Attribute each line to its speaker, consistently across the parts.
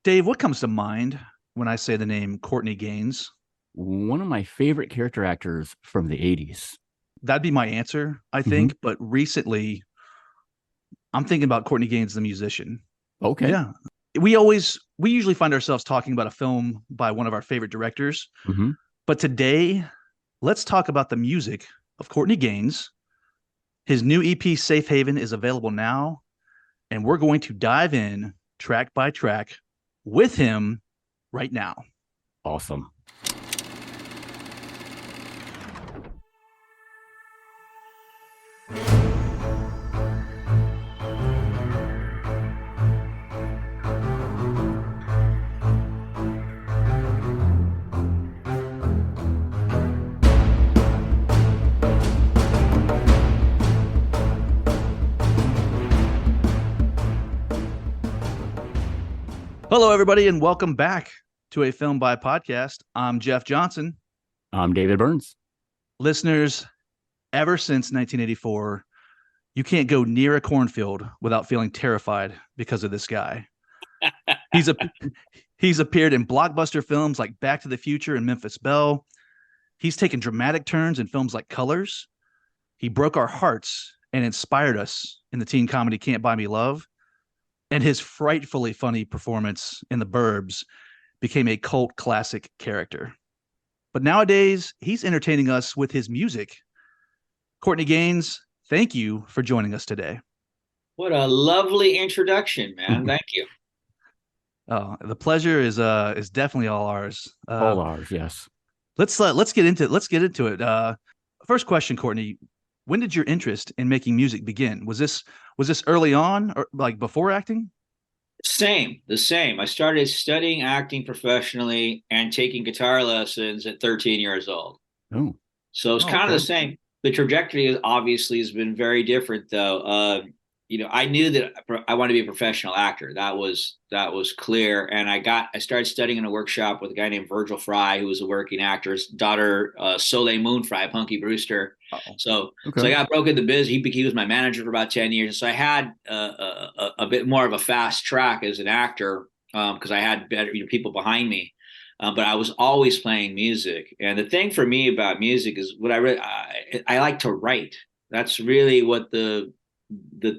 Speaker 1: Dave, what comes to mind when I say the name Courtney Gains?
Speaker 2: One of my favorite character actors from the 80s.
Speaker 1: That'd be my answer, I
Speaker 2: Hmm.
Speaker 1: think. But recently, I'm thinking about Courtney Gains, the musician.
Speaker 2: Okay.
Speaker 1: Yeah. We usually find ourselves talking about a film by one of our favorite directors.
Speaker 2: Hmm.
Speaker 1: But today, let's talk about the music of Courtney Gains. His new EP, Safe Haven, is available now. And we're going to dive in track by track with him right now.
Speaker 2: Awesome.
Speaker 1: Hello, everybody, and welcome back to a Film by Podcast. I'm Jeff Johnson.
Speaker 2: I'm David Burns.
Speaker 1: Listeners, ever since 1984, you can't go near a cornfield without feeling terrified because of this guy. He's a he's appeared in blockbuster films like Back to the Future and Memphis Belle. He's taken dramatic turns in films like Colors. He broke our hearts and inspired us in the teen comedy Can't Buy Me Love. And his frightfully funny performance in The Burbs became a cult classic character. But nowadays, he's entertaining us with his music. Courtney Gains, thank you for joining us today.
Speaker 3: What a lovely introduction, man. Thank you.
Speaker 1: The pleasure is definitely all ours.
Speaker 2: All ours, yes.
Speaker 1: Let's get into it. First question, Courtney. When did your interest in making music begin? Was this early on, or like before acting?
Speaker 3: The same. I started studying acting professionally and taking guitar lessons at 13 years old.
Speaker 2: Oh,
Speaker 3: So it's
Speaker 1: Oh,
Speaker 3: kind of the
Speaker 1: okay.
Speaker 3: same. The trajectory obviously has been very different, though. I knew that I wanted to be a professional actor. That was clear. And I started studying in a workshop with a guy named Virgil Fry, who was a working actor. His daughter, Soleil Moon Fry, Punky Brewster.
Speaker 1: Uh-oh.
Speaker 3: So I
Speaker 2: okay.
Speaker 3: got broke in the biz. He was my manager for about 10 years. So I had a bit more of a fast track as an actor because I had better people behind me. But I was always playing music. And the thing for me about music is what I like to write. That's really what the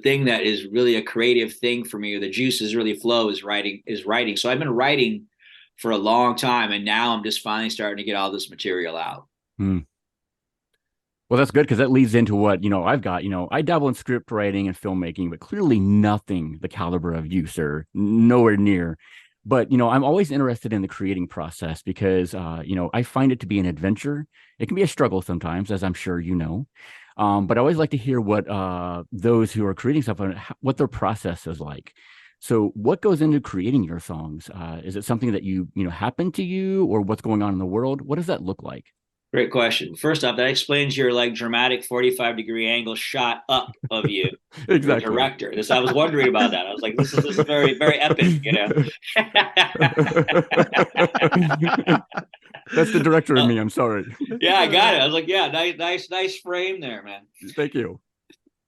Speaker 3: thing that is really a creative thing for me, or the juices really flow, is writing. So I've been writing for a long time, and now I'm just finally starting to get all this material out.
Speaker 2: Hmm. Well, that's good because that leads into what, I've got. I dabble in script writing and filmmaking, but clearly nothing the caliber of you, sir. Nowhere near. But, I'm always interested in the creating process because, I find it to be an adventure. It can be a struggle sometimes, as I'm sure you know. But I always like to hear what those who are creating stuff, what their process is like. So what goes into creating your songs? Is it something that happened to you, or what's going on in the world? What does that look like?
Speaker 3: Great question. First off, that explains your like dramatic 45-degree angle shot up of you, the
Speaker 2: Exactly.
Speaker 3: director. I was wondering about that. I was like, this is very, very epic, you know.
Speaker 2: That's the director in me. I'm sorry.
Speaker 3: Yeah, I got it. I was like, yeah, nice frame there, man.
Speaker 2: Thank you.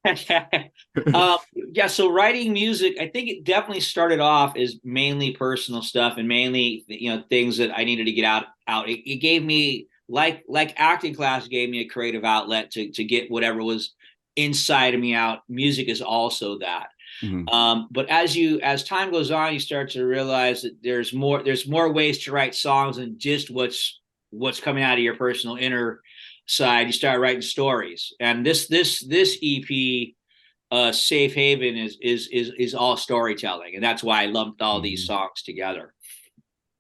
Speaker 3: Yeah, so writing music, I think it definitely started off as mainly personal stuff and mainly things that I needed to get out. It gave me like acting class gave me a creative outlet to get whatever was inside of me out. Music is also that.
Speaker 2: Mhm.
Speaker 3: But as time goes on, you start to realize that there's more ways to write songs than just what's coming out of your personal inner side. You start writing stories, and this EP, Safe Haven, is all storytelling, and that's why I lumped all these
Speaker 2: Mhm.
Speaker 3: songs together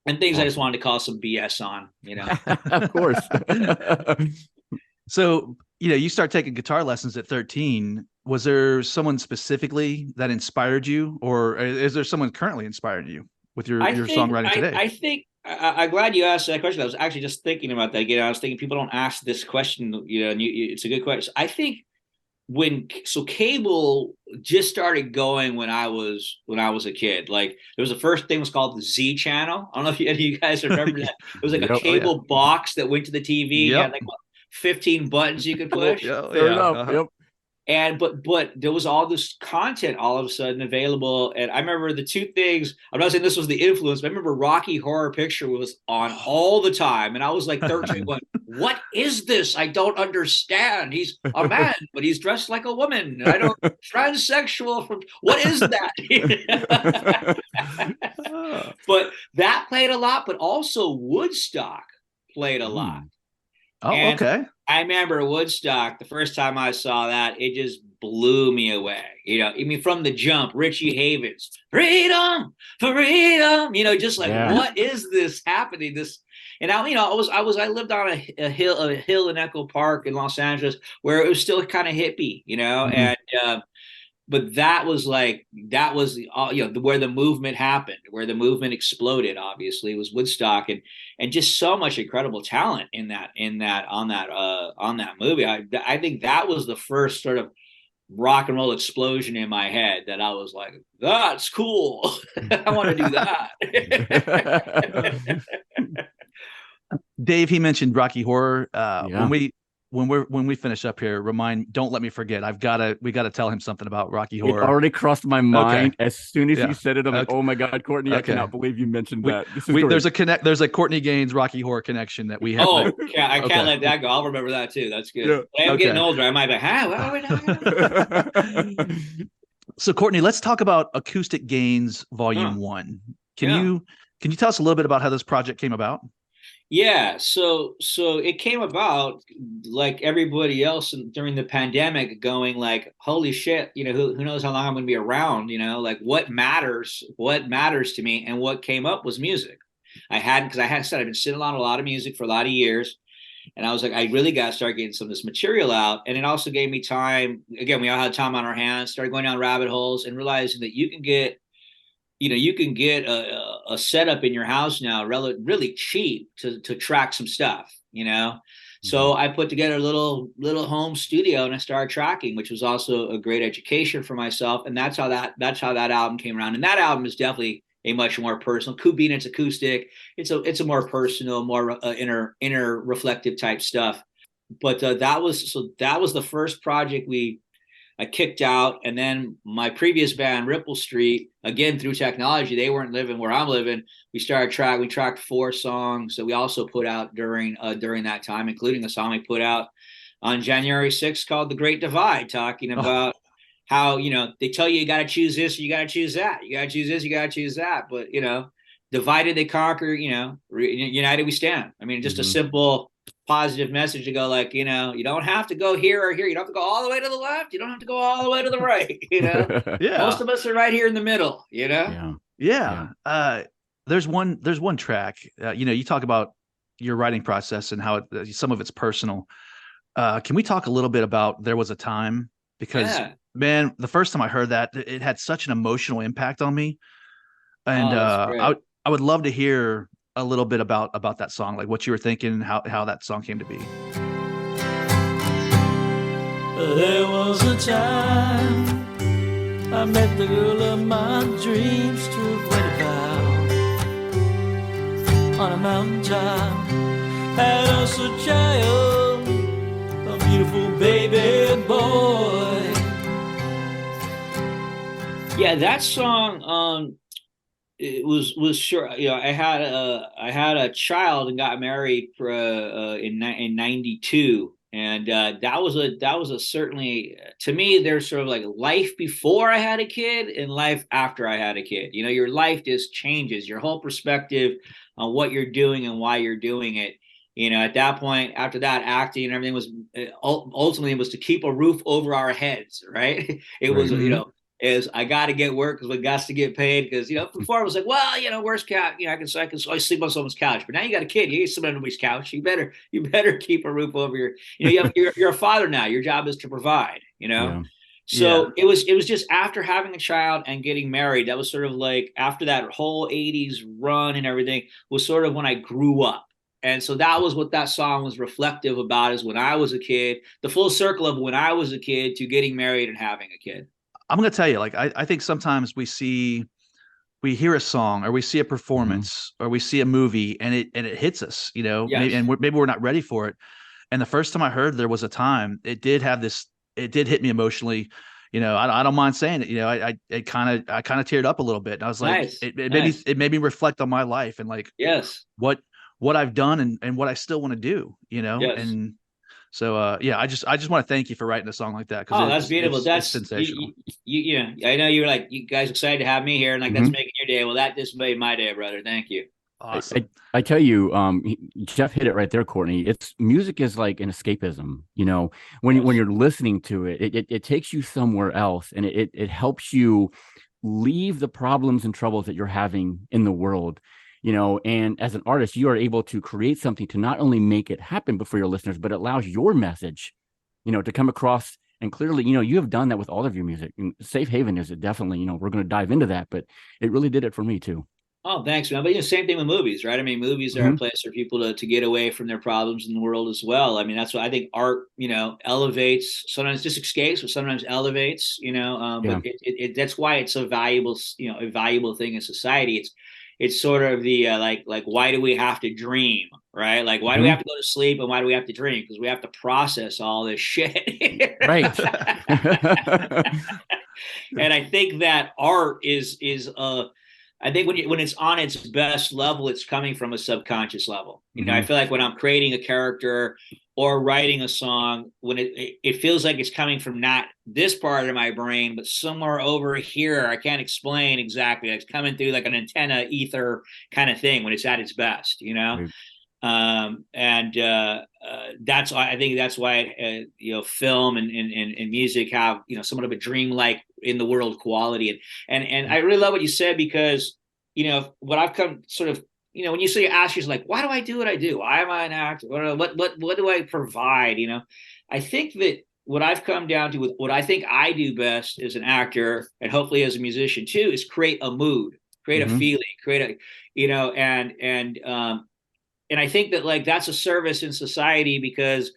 Speaker 3: and things I just
Speaker 2: Awesome.
Speaker 3: wanted to call some BS on.
Speaker 2: Of course.
Speaker 1: So, you start taking guitar lessons at 13. Was there someone specifically that inspired you, or is there someone currently inspiring you with
Speaker 3: I
Speaker 1: your
Speaker 3: think
Speaker 1: songwriting
Speaker 3: I,
Speaker 1: today?
Speaker 3: I think I'm glad you asked that question. I was actually just thinking about that again. I was thinking people don't ask this question, and it's a good question. I think cable just started going when I was a kid. Like there was the first thing was called the Z channel. I don't know if any of you guys remember that. It was like a
Speaker 2: Yep.
Speaker 1: Oh yeah.
Speaker 3: cable box that went to the TV. You
Speaker 1: Yep.
Speaker 3: had like what, 15 buttons you could
Speaker 1: Oh
Speaker 3: push.
Speaker 1: yeah. Oh,
Speaker 2: Fair
Speaker 1: yeah.
Speaker 2: enough.
Speaker 1: Uh-huh.
Speaker 2: Yep.
Speaker 3: but there was all this content all of a sudden available. And I remember the two things, I'm not saying this was the influence, but I remember Rocky Horror Picture was on all the time. And I was like 13 going, what is this? I don't understand. He's a man, but he's dressed like a woman. I don't transsexual from what is that? But that played a lot, but also Woodstock played a lot.
Speaker 1: Oh,
Speaker 3: and
Speaker 1: okay.
Speaker 3: I remember Woodstock, the first time I saw that, it just blew me away. I mean, from the jump, Richie Havens, freedom, freedom, just like, what is this happening? And I lived on a hill in Echo Park in Los Angeles where it was still kind of hippie, and but that was where the movement happened, where the movement exploded. Obviously, was Woodstock, and just so much incredible talent on that movie. I think that was the first sort of rock and roll explosion in my head that I was like, that's cool. I want to do that.
Speaker 1: Dave, he mentioned Rocky Horror. When we finish up here, don't let me forget. We gotta tell him something about Rocky Horror.
Speaker 2: It already crossed my mind.
Speaker 1: Okay.
Speaker 2: As soon as you said it, I'm like, oh my God, Courtney, I cannot believe you mentioned that.
Speaker 1: There's a Courtney Gains Rocky Horror connection that we have.
Speaker 3: I can't let that go. I'll remember that too. That's good. Yeah. I'm getting older. I might be, what are we talking about?
Speaker 1: So Courtney, let's talk about Acoustic Gains Volume 1. Can you tell us a little bit about how this project came about?
Speaker 3: Yeah, so it came about like everybody else during the pandemic, going like, holy shit, who knows how long I'm going to be around, like what matters to me. And what came up was music. Because I had said I've been sitting on a lot of music for a lot of years, and I was like, I really got to start getting some of this material out. And it also gave me time. Again, we all had time on our hands, started going down rabbit holes and realizing that you can get a setup in your house now really cheap to track some stuff, So I put together a little home studio and I started tracking, which was also a great education for myself. And that's how that album came around. And that album is definitely a much more personal. Being it's acoustic, it's a more personal, more inner reflective type stuff. But that was the first project I kicked out. And then my previous band, Ripple Street, again, through technology, they weren't living where I'm living. We tracked 4 songs that we also put out during that time, including a song we put out on January 6th called The Great Divide, talking about how, they tell you got to choose this, or you got to choose that. You got to choose this, you got to choose that. But, divided they conquer, united we stand. I mean, just a simple positive message to go like, you don't have to go here or here. You don't have to go all the way to the left. You don't have to go all the way to the right. Most of us are right here in the middle,
Speaker 1: Yeah. There's one track, you talk about your writing process and how some of it's personal. Can we talk a little bit about There Was a Time? Because man, the first time I heard that, it had such an emotional impact on me. And I would love to hear a little bit about that song, like what you were thinking, how that song came to be.
Speaker 4: There was a time I met the girl of my dreams to a wedding vow on a mountaintop. Had us a child, a beautiful baby boy.
Speaker 3: Yeah, that song. It was sure. I had a child and got married in 92, and that was a certainly, to me, there's sort of like life before I had a kid and life after I had a kid. Your life just changes, your whole perspective on what you're doing and why you're doing it. At that point, after that, acting and everything was ultimately it was to keep a roof over our heads, right? It was is I got to get work because we got to get paid. Because before I was like, well, where's couch? I can always sleep on someone's couch. But now you got a kid, you ain't sleeping on nobody's couch. You better keep a roof over your. You're a father now. Your job is to provide. So it was just after having a child and getting married. That was sort of like after that whole '80s run and everything was sort of when I grew up. And so that was what that song was reflective about, is when I was a kid, the full circle of when I was a kid to getting married and having a kid.
Speaker 1: I'm going to tell you, like, I think sometimes we hear a song or we see a performance or we see a movie and it hits us, maybe we're not ready for it. And the first time I heard There Was a Time, it did have this it did hit me emotionally. I don't mind saying it. I kind of teared up a little bit. And I was like,
Speaker 3: Nice.
Speaker 1: it made me reflect on my life and like
Speaker 3: Yes.
Speaker 1: what I've done and what I still want to do,
Speaker 3: Yes.
Speaker 1: and so yeah, I just want to thank you for writing a song like that, because
Speaker 3: Oh, that's beautiful.
Speaker 1: it's
Speaker 3: That's
Speaker 1: sensational.
Speaker 3: I know you were like, you guys excited to have me here, and like that's
Speaker 2: Mhm.
Speaker 3: making your day. Well, that just made my day, brother. Thank you.
Speaker 1: Awesome.
Speaker 2: I tell you, Jeff hit it right there, Courtney. It's music is like an escapism. When you're listening to it takes you somewhere else, and it helps you leave the problems and troubles that you're having in the world. And as an artist, you are able to create something to not only make it happen before your listeners, but it allows your message, to come across. And clearly, you have done that with all of your music. And Safe Haven is it definitely, we're going to dive into that, but it really did it for me too.
Speaker 3: Oh, thanks, man. But same thing with movies, right? I mean, movies are a place for people to get away from their problems in the world as well. I mean, that's what I think art, elevates. Sometimes just escapes, but sometimes elevates. But that's why it's a valuable, a valuable thing in society. It's sort of the like why do we have to dream, right? Like why do we have to go to sleep and why do we have to dream? Because we have to process all this shit.
Speaker 2: Right.
Speaker 3: And I think that art is I think when it's on its best level, it's coming from a subconscious level. I feel like when I'm creating a character or writing a song, when it feels like it's coming from not this part of my brain, but somewhere over here, I can't explain exactly. It's coming through like an antenna ether kind of thing when it's at its best,
Speaker 2: Right.
Speaker 3: That's why I think that's why film and music have somewhat of a dreamlike in the world quality, and I really love what you said, because what I've come sort of when you say ask yourself like, why do I do what I do? Why am I an actor? What do I provide? I think that what I've come down to with what I think I do best as an actor and hopefully as a musician too is create a mood, create a feeling, create a and I think that like that's a service in society, because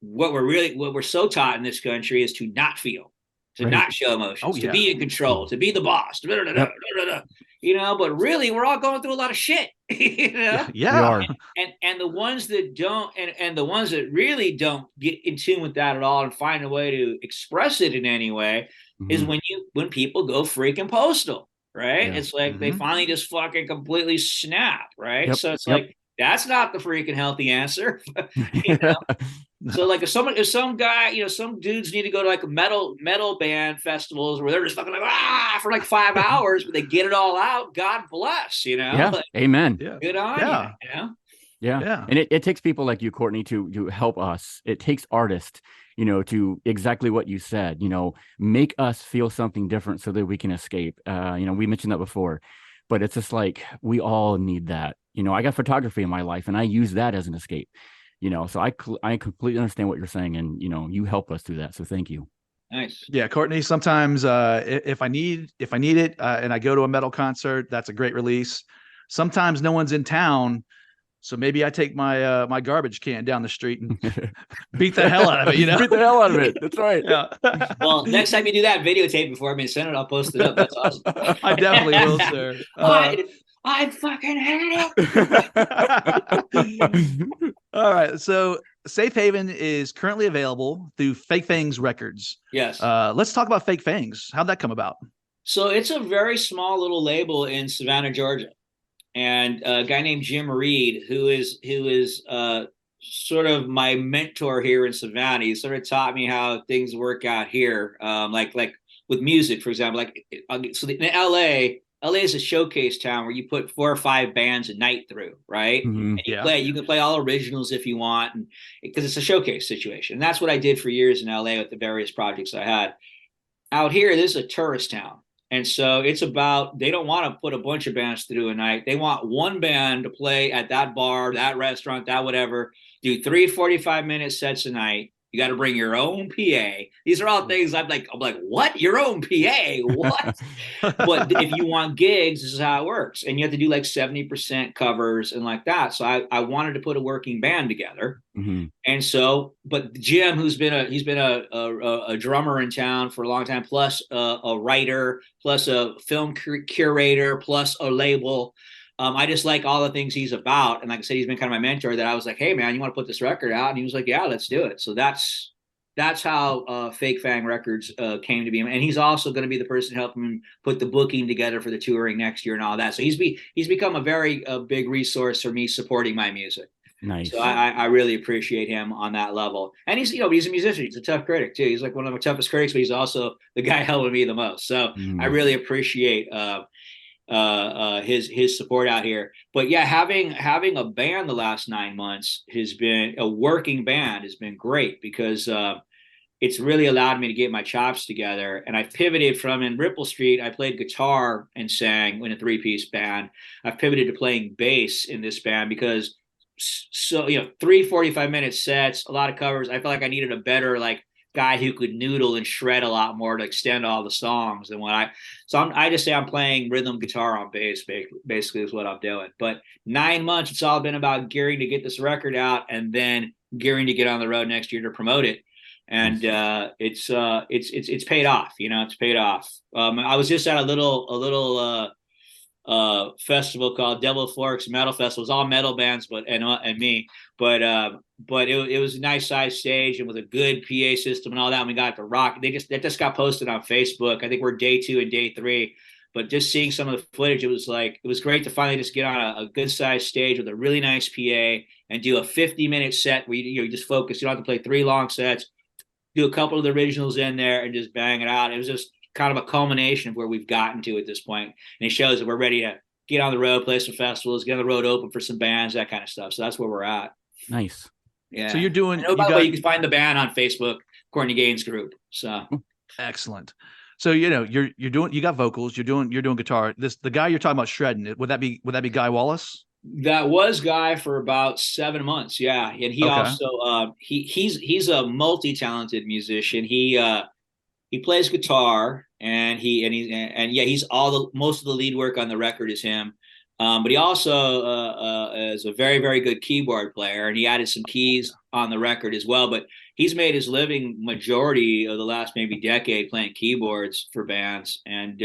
Speaker 3: what we're so taught in this country is to not feel, to not show emotions, to be in control, to be the boss, but really we're all going through a lot of shit.
Speaker 1: Yeah.
Speaker 2: We are.
Speaker 3: And the ones that don't and the ones that really don't get in tune with that at all and find a way to express it in any way is when people go freaking postal, right? It's like they finally just fucking completely snap, right? So it's like that's not the freaking healthy answer. So like if some guy, some dudes need to go to like metal band festivals where they're just fucking like for like 5 hours, but they get it all out. God bless,
Speaker 2: Yeah.
Speaker 3: Like,
Speaker 2: Amen.
Speaker 3: good on you,
Speaker 2: Yeah. And it takes people like you, Courtney, to help us. It takes artists, to exactly what you said, make us feel something different so that we can escape. We mentioned that before, but it's just like we all need that. I got photography in my life and I use that as an escape, so I completely understand what you're saying, and, you help us through that. So thank you.
Speaker 3: Nice.
Speaker 1: Yeah, Courtney, sometimes if I need it and I go to a metal concert, that's a great release. Sometimes no one's in town, so maybe I take my my garbage can down the street and beat the hell out of it,
Speaker 2: Beat the hell out of it. That's right.
Speaker 1: Yeah.
Speaker 3: Well, next time you do that, videotape before me, send it. I'll post it up. That's awesome.
Speaker 1: I definitely will, sir.
Speaker 3: I fucking hate it.
Speaker 1: All right. So Safe Haven is currently available through Fake Fangs Records.
Speaker 3: Yes.
Speaker 1: Let's talk about Fake Fangs. How'd that come about?
Speaker 3: So it's a very small little label in Savannah, Georgia. And a guy named Jim Reed, who is sort of my mentor here in Savannah. He sort of taught me how things work out here. Like with music, for example, so in LA is a showcase town where you put 4 or 5 bands a night through, right? And you can play all originals if you want, and because it's a showcase situation. And that's what I did for years in LA with the various projects I had. Out here, this is a tourist town. And so it's about, they don't want to put a bunch of bands through a night. They want one band to play at that bar, that restaurant, that whatever, do 3 45-minute sets a night. You got to bring your own PA. These are all things I'm like, what? Your own PA? What? But if you want gigs, this is how it works. And you have to do like 70% covers and like that. So I wanted to put a working band together. And so, but Jim, he's been a drummer in town for a long time, plus a writer, plus a film curator, plus a label. I just like all the things he's about. And like I said, he's been kind of my mentor, that I was like, hey man, you want to put this record out? And he was like, yeah, let's do it. So that's that's how Fake Fang Records came to be. And he's also going to be the person helping him put the booking together for the touring next year and all that. So he's become a very big resource for me supporting my music.
Speaker 2: Nice.
Speaker 3: So I really appreciate him on that level. And he's a musician. He's a tough critic too. He's like one of the toughest critics, but he's also the guy helping me the most. So I really appreciate his support out here. But yeah, having a band the last 9 months has been a working band has been great because it's really allowed me to get my chops together. And I pivoted from in Ripple Street, I played guitar and sang in a 3-piece band. I've pivoted to playing bass in this band because so 3 45-minute sets, a lot of covers. I felt like I needed a better like guy who could noodle and shred a lot more to extend all the songs than what I just say I'm playing rhythm guitar on bass, basically is what I'm doing. But 9 months, it's all been about gearing to get this record out and then gearing to get on the road next year to promote it. And it's paid off. It's paid off. I was just at a little festival called Devil Forks Metal Festival. It was all metal bands, and me. But it was a nice sized stage and with a good PA system and all that. And we got the rock. That just got posted on Facebook. I think we're day 2 and day 3. But just seeing some of the footage, it was great to finally just get on a good sized stage with a really nice PA and do a 50-minute set where you just focus. You don't have to play 3 long sets. Do a couple of the originals in there and just bang it out. It was just kind of a culmination of where we've gotten to at this point. And it shows that we're ready to get on the road, play some festivals, get on the road open for some bands, that kind of stuff. So that's where we're at.
Speaker 2: Nice.
Speaker 3: Yeah.
Speaker 1: So you're doing,
Speaker 3: by the way, you can find the band on Facebook, Courtney Gains group. So
Speaker 1: excellent. So, you're doing, you got vocals, you're doing guitar. The guy you're talking about shredding it, would that be Guy Wallace?
Speaker 3: That was Guy for about 7 months. Yeah. And he also, he's a multi-talented musician. He plays guitar and he's most of the lead work on the record is him. But he also is a very, very good keyboard player, and he added some keys on the record as well. But he's made his living majority of the last maybe decade playing keyboards for bands. And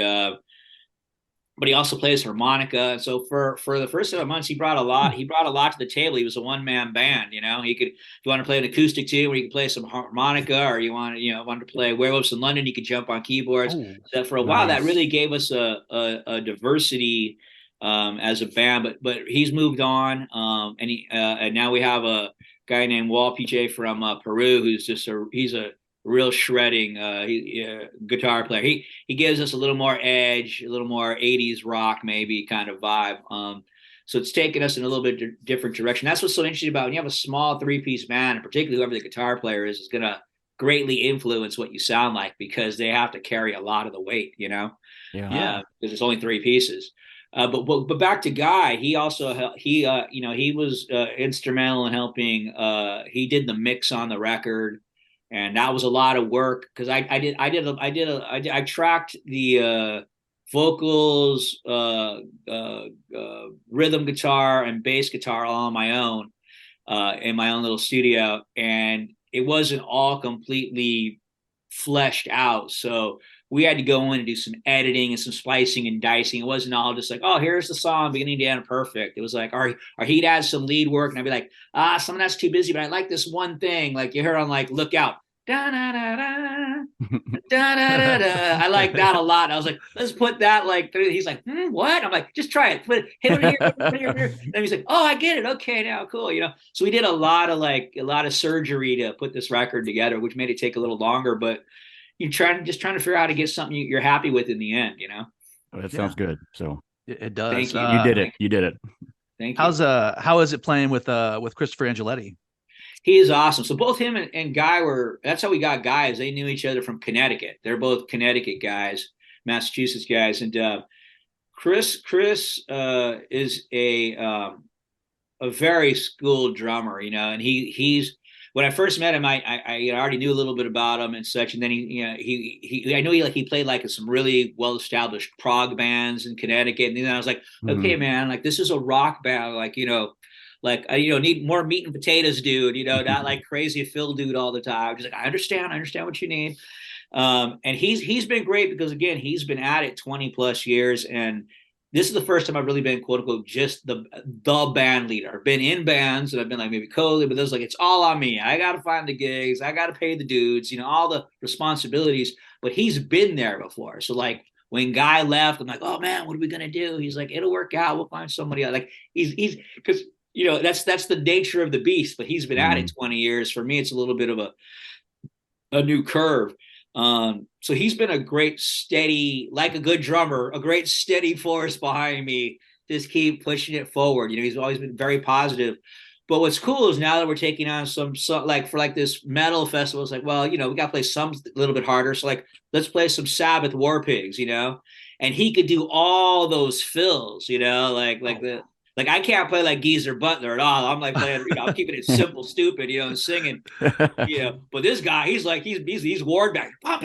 Speaker 3: but he also plays harmonica. And so for the first 7 months, he brought a lot to the table. He was a one-man band. He could, if you want to play an acoustic tune where you can play some harmonica, or you want to play Werewolves in London, you could jump on keyboards. So for a while, that really gave us a diversity as a band. But he's moved on, and now we have a guy named Wal PJ from Peru, who's he's a real shredding guitar player. He gives us a little more edge, a little more 80s rock maybe kind of vibe. So it's taken us in a little bit different direction. That's what's so interesting about when you have a small 3-piece band, and particularly whoever the guitar player is going to greatly influence what you sound like, because they have to carry a lot of the weight,
Speaker 2: Yeah.
Speaker 3: Because there's only 3 pieces. But back to Guy, he also he was instrumental in helping. He did the mix on the record. And that was a lot of work because I tracked the vocals, rhythm guitar, and bass guitar all on my own in my own little studio, and it wasn't all completely fleshed out. So we had to go in and do some editing and some splicing and dicing. It wasn't all just like, oh, here's the song beginning to end perfect. It was like, or he'd add some lead work, and I'd be like, some of that's too busy, but I like this one thing. Like you heard on like Look Out. Da, da, da, da, da, da, da. I like that a lot. I was like, let's put that like through. He's like, what? I'm like, just try it. Hit it here, hit it here. And he's like, oh, I get it. Okay, now cool. So we did a lot of surgery to put this record together, which made it take a little longer. But you're trying to figure out how to get something you're happy with in the end.
Speaker 2: Oh, that sounds good. So
Speaker 1: it does.
Speaker 3: Thank you.
Speaker 2: You did it. You did it.
Speaker 3: Thank you.
Speaker 1: How is it playing with Christopher Angeletti?
Speaker 3: He is awesome. So both him and Guy that's how we got guys. They knew each other from Connecticut. They're both Connecticut guys, Massachusetts guys. And Chris is a very schooled drummer, and he's, when I first met him, I already knew a little bit about him and such. And then I knew he played like in some really well-established prog bands in Connecticut. And then I was like, okay, man, like this is a rock band, need more meat and potatoes, dude, not like crazy Phil dude all the time. Just like, I understand what you need. And he's been great because again, he's been at it 20 plus years, and this is the first time I've really been quote unquote just the band leader. I've been in bands and I've been like maybe co-lead, but there's like it's all on me. I got to find the gigs, I got to pay the dudes, all the responsibilities. But he's been there before, so like when Guy left, I'm like, oh man, what are we gonna do? He's like, it'll work out. We'll find somebody else. Like he's because that's the nature of the beast. But he's been at it 20 years. For me, it's a little bit of a new curve. So he's been a great steady, like a good drummer, a great steady force behind me. Just keep pushing it forward. He's always been very positive. But what's cool is now that we're taking on some like for like this metal festival, it's like, well, we got to play some a little bit harder. So like, let's play some Sabbath War Pigs, and he could do all those fills, like I can't play like Geezer Butler at all. I'm like playing, I'm keeping it simple, stupid, and singing, But this guy, he's like, he's ward back, I'm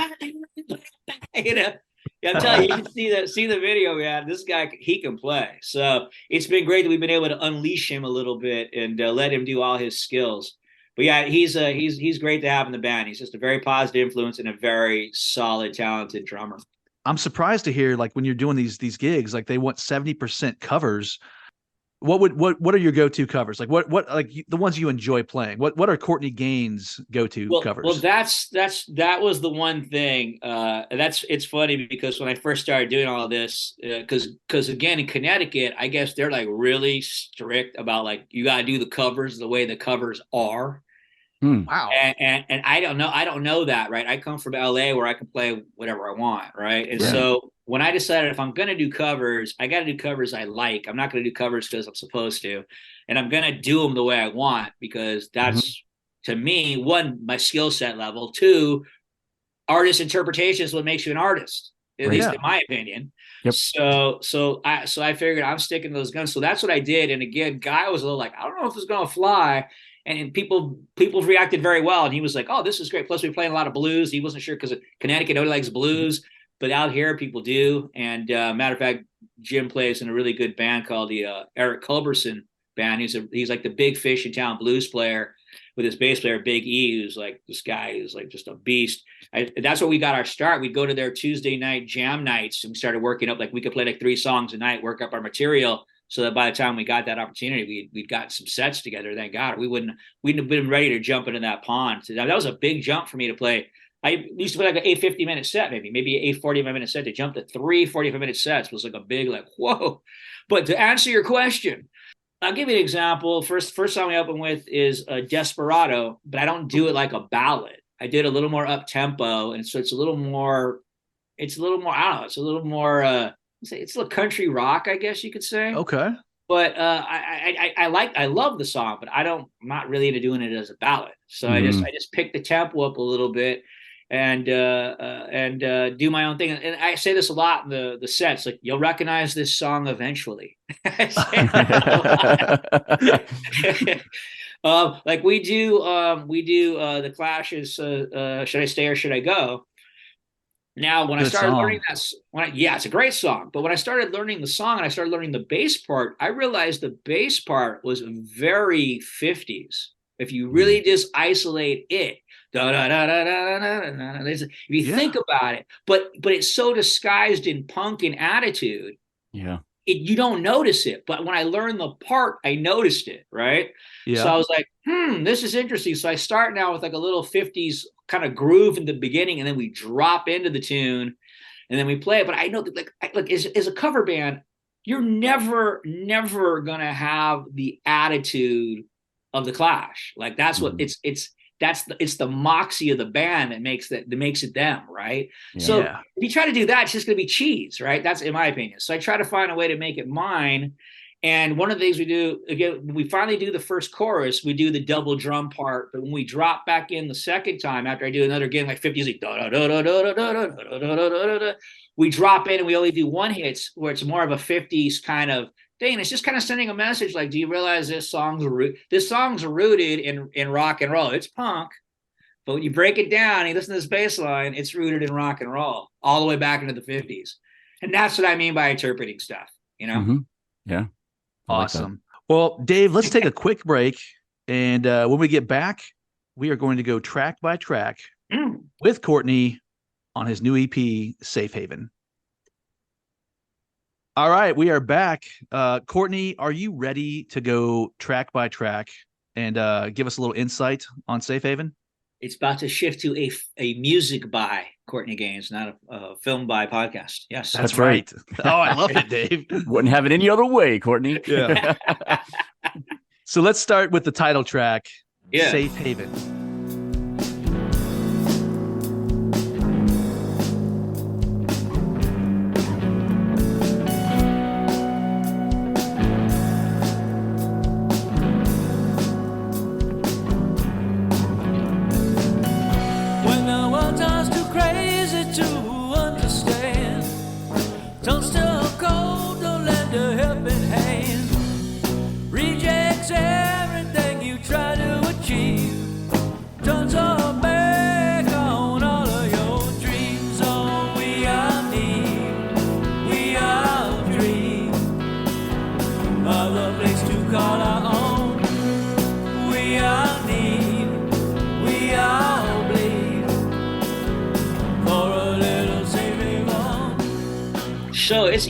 Speaker 3: telling you, you can see the video, man. This guy, he can play. So it's been great that we've been able to unleash him a little bit and let him do all his skills. But yeah, he's great to have in the band. He's just a very positive influence and a very solid, talented drummer.
Speaker 1: I'm surprised to hear like when you're doing these gigs, like they want 70% covers. What are your go-to covers? Like what like the ones you enjoy playing? What are Courtney Gains' go-to covers?
Speaker 3: Well, that was the one thing. It's funny because when I first started doing all of this, because again in Connecticut, I guess they're like really strict about like you got to do the covers the way the covers are.
Speaker 1: Wow.
Speaker 3: And I don't know that, right? I come from LA where I can play whatever I want, right? And so when I decided if I'm going to do covers, I got to do covers I like. I'm not going to do covers because I'm supposed to. And I'm going to do them the way I want because that's, to me, one, my skill set level. Two, artist interpretation is what makes you an artist, at least in my opinion. Yep. So I figured I'm sticking to those guns. So that's what I did. And again, Guy was a little like, I don't know if it's going to fly. And people reacted very well. And he was like, oh, this is great. Plus, we're playing a lot of blues. He wasn't sure because Connecticut nobody likes blues. But out here, people do. And matter of fact, Jim plays in a really good band called the Eric Culberson Band. He's like the big fish in town blues player with his bass player, Big E, who's like this guy who's like just a beast. That's where we got our start. We'd go to their Tuesday night jam nights and we started working up. Like we could play like 3 songs a night, work up our material. So that by the time we got that opportunity, we'd gotten some sets together. Thank God. We'd have been ready to jump into that pond. So that was a big jump for me to play. I used to play like an 50-minute set, maybe a 45-minute set. To jump to 3 45-minute sets was like a big, like, whoa. But to answer your question, I'll give you an example. First song we open with is Desperado, but I don't do it like a ballad. I did a little more up tempo. And so it's a little more, I don't know, it's a little more, it's a little country rock, I guess you could say.
Speaker 1: Okay.
Speaker 3: But I love the song, but I'm not really into doing it as a ballad. So I just pick the tempo up a little bit and do my own thing. And I say this a lot in the sets, like you'll recognize this song eventually. Like we do the Clash's Should I Stay or Should I Go? Now, when I started learning that, it's a great song. But when I started learning the song and I started learning the bass part, I realized the bass part was very 50s. If you really just isolate it, if you think about it, but it's so disguised in punk and attitude.
Speaker 2: Yeah.
Speaker 3: You don't notice it. But when I learned the part, I noticed it, right? Yeah. So I was like, this is interesting. So I start now with like a little 50s kind of groove in the beginning, and then we drop into the tune, and then we play it. But I know that like as a cover band, you're never gonna have the attitude of the Clash. Like that's what it's the moxie of the band that makes it them, right? Yeah. So if you try to do that, it's just gonna be cheese, right? That's in my opinion. So I try to find a way to make it mine. And one of the things we do, again, we finally do the first chorus, we do the double drum part. But when we drop back in the second time, after I do another again, like 50s, like we drop in and we only do one hits where it's more of a 50s kind of thing. It's just kind of sending a message like, do you realize this song's rooted in rock and roll? It's punk, but when you break it down and you listen to this bass line, it's rooted in rock and roll all the way back into the 50s. And that's what I mean by interpreting stuff,
Speaker 2: Yeah.
Speaker 1: Awesome. Well, Dave, let's take a quick break. And when we get back, we are going to go track by track with Courtney on his new EP, Safe Haven. All right, we are back. Courtney, are you ready to go track by track and give us a little insight on Safe Haven?
Speaker 3: It's about to shift to a music by Courtney Gains, not a film by podcast. Yes,
Speaker 1: That's right. Oh, I love it, Dave.
Speaker 2: Wouldn't have it any other way, Courtney.
Speaker 1: Yeah. So let's start with the title track,
Speaker 3: Yeah.
Speaker 1: Safe Haven.
Speaker 4: When the world turns too crazy to understand, don't still cold, don't lend a helping hand. Rejects everything you try to achieve. Turns our back on all of your dreams. Oh, we all need, we all dream of a place to call our own. We all need, we all bleed for a little saving on.
Speaker 3: So it's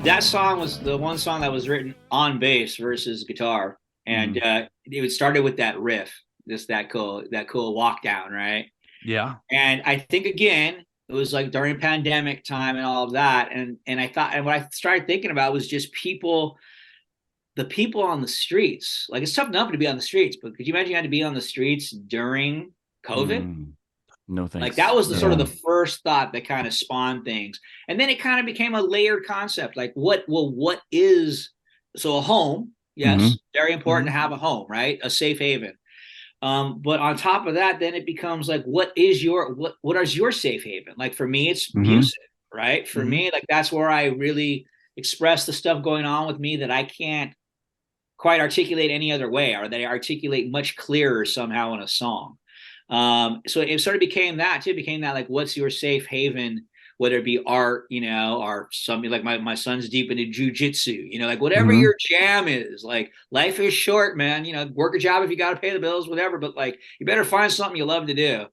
Speaker 3: that song was the one song that was written on bass versus guitar, and it started with that riff, just that cool walk down, right?
Speaker 1: Yeah.
Speaker 3: And I think again, it was like during pandemic time and all of that, and I thought, and what I started thinking about was just the people on the streets. Like, it's tough enough to be on the streets, but could you imagine you had to be on the streets during COVID?
Speaker 2: No thanks.
Speaker 3: Like, that was the sort of the first thought that kind of spawned things. And then it kind of became a layered concept. Like, what is, so a home, yes, very important to have a home, right? A safe haven. But on top of that, then it becomes like, what is your safe haven? Like, for me, it's music, right? For me, like, that's where I really express the stuff going on with me that I can't quite articulate any other way, or that I articulate much clearer somehow in a song. So it sort of became that too, like, what's your safe haven, whether it be art, or something like my son's deep into jujitsu, like whatever your jam is. Like, life is short, man, work a job if you got to pay the bills, whatever, but like, you better find something you love to do,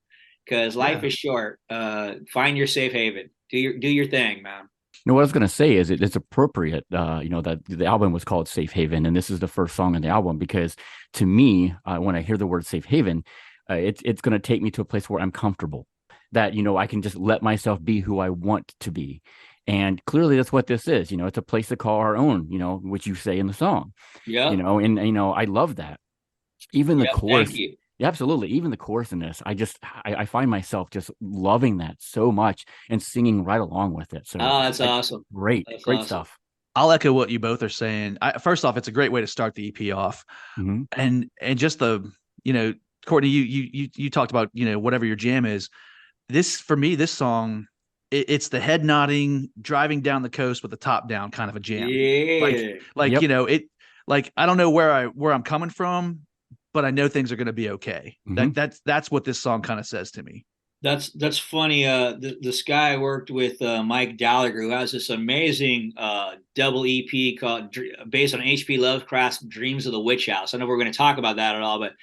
Speaker 3: because life is short. Find your safe haven, do your thing, man.
Speaker 2: No, what I was going to say is it's appropriate, that the album was called Safe Haven, and this is the first song on the album, because to me, when I hear the word safe haven, it's going to take me to a place where I'm comfortable, that, I can just let myself be who I want to be. And clearly that's what this is. It's a place to call our own, which you say in the song. Yeah. I love that. Even the chorus.
Speaker 3: Thank you.
Speaker 2: Yeah, absolutely. Even the chorus in this, I find myself just loving that so much and singing right along with it. So
Speaker 3: that's awesome.
Speaker 2: Great
Speaker 3: awesome
Speaker 2: stuff.
Speaker 1: I'll echo what you both are saying. First off, it's a great way to start the EP off. And just the, Courtney, you talked about, whatever your jam is. This, for me, this song, it's the head nodding, driving down the coast with the top down kind of a jam.
Speaker 3: Yeah.
Speaker 1: Like I don't know where I'm coming from, but I know things are going to be okay. That's what this song kind of says to me.
Speaker 3: That's funny. This guy I worked with, Mike Gallagher, who has this amazing double EP called, based on H.P. Lovecraft's Dreams of the Witch House. I know we're going to talk about that at all, but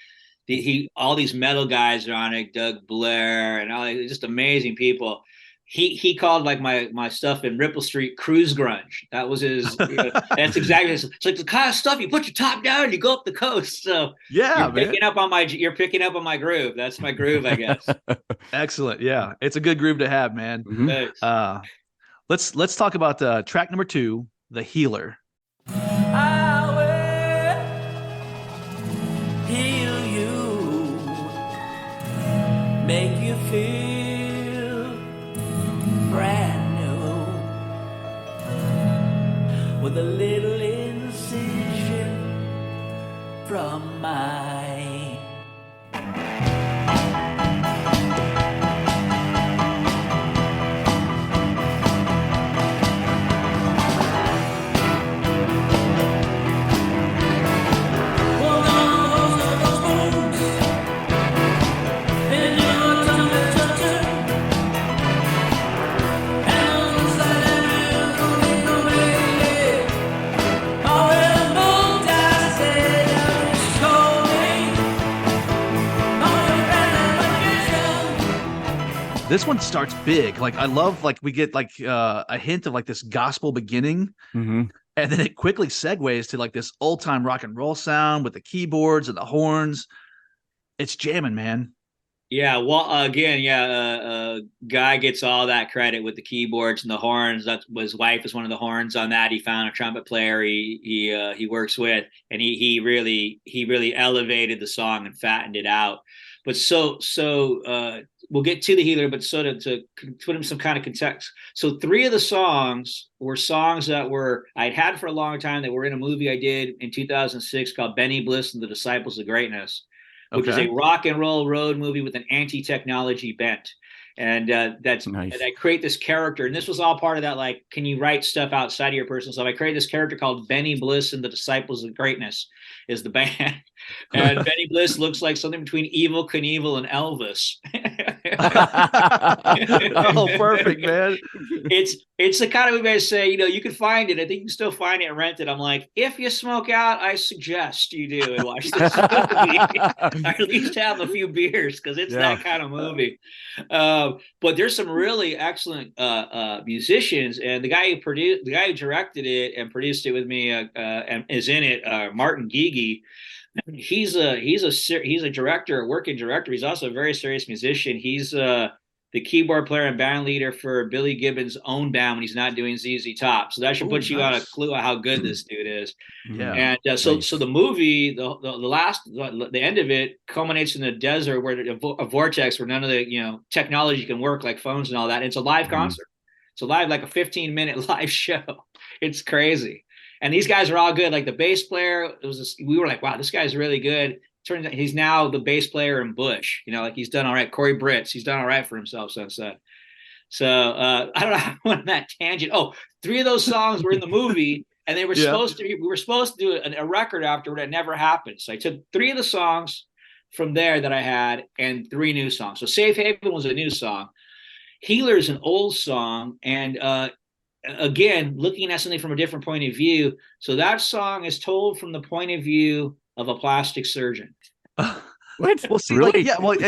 Speaker 3: all these metal guys are on it, Doug Blair and all these just amazing people. He called like my stuff in Ripple Street cruise grunge. That was his. That's exactly. It's like the kind of stuff you put your top down and you go up the coast. So you're picking up on my groove. That's my groove, I guess.
Speaker 1: Excellent. Yeah, it's a good groove to have, man. Let's talk about track number 2, The Healer.
Speaker 4: I will heal you, make you feel brand new, with a little incision from mine.
Speaker 1: This one starts big. Like, I love, like, we get like a hint of like this gospel beginning, and then it quickly segues to like this old time rock and roll sound with the keyboards and the horns. It's jamming, man.
Speaker 3: Yeah, well, again, Guy gets all that credit with the keyboards and the horns. That his wife is one of the horns on that. He found a trumpet player he works with, and he really elevated the song and fattened it out. But we'll get to the Healer, but so to put him some kind of context. So 3 of the songs were songs that I'd had for a long time, that were in a movie I did in 2006 called Benny Bliss and the Disciples of Greatness, which is a rock and roll road movie with an anti-technology bent. And that's nice. And I create this character, and this was all part of that, like, can you write stuff outside of your personal stuff? I created this character called Benny Bliss and the Disciples of Greatness is the band. And Benny Bliss looks like something between Evel Knievel and Elvis.
Speaker 1: Oh, perfect, man.
Speaker 3: It's the kind of movie I say, you can find it. I think you can still find it and rent it. I'm like, if you smoke out, I suggest you do and watch this movie. Or at least have a few beers, because it's that kind of movie. But there's some really excellent musicians, and the guy who directed it and produced it with me and is in it, Martin Gigi. He's a director, a working director. He's also a very serious musician. He's the keyboard player and band leader for Billy Gibbons' own band when he's not doing ZZ Top. So that should put you on a clue of how good this dude is.
Speaker 1: Yeah.
Speaker 3: And so the movie, the end of it culminates in the desert, where a vortex where none of the technology can work, like phones and all that. And it's a live concert. It's a live, like a 15-minute live show. It's crazy. And these guys are all good. Like the bass player, we were like, wow, this guy's really good. Turns out he's now the bass player in Bush. Like he's done all right. Corey Britz, he's done all right for himself since then. So I don't know how I went on that tangent. Oh, 3 of those songs were in the movie, and they were supposed to be. We were supposed to do a record afterward. It never happened. So I took 3 of the songs from there that I had, and 3 new songs. So Safe Haven was a new song. Healer is an old song, and again, looking at something from a different point of view. So that song is told from the point of view of a plastic surgeon.
Speaker 1: What? Well, see, really? Like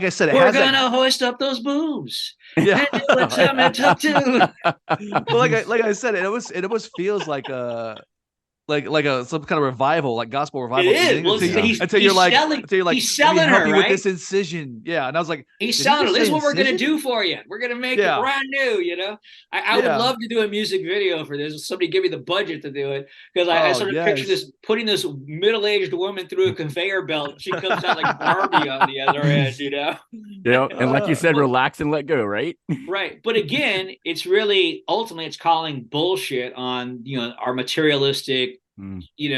Speaker 1: I said,
Speaker 3: we're gonna hoist up those boobs.
Speaker 1: Yeah.
Speaker 3: Well,
Speaker 1: like I said, it almost feels like some kind of revival, like gospel revival.
Speaker 3: It is. Well,
Speaker 1: until you're like,
Speaker 3: he's selling her, right?
Speaker 1: With this incision. Yeah. And I was like,
Speaker 3: he's selling her. This is what we're going to do for you. We're going to make it brand new, I would love to do a music video for this. Somebody give me the budget to do it. Because I sort of picture this, putting this middle-aged woman through a conveyor belt. She comes out like Barbie on the other end,
Speaker 2: Yeah. And like you said, relax and let go, right?
Speaker 3: Right. But again, it's really, ultimately, it's calling bullshit on, our materialistic,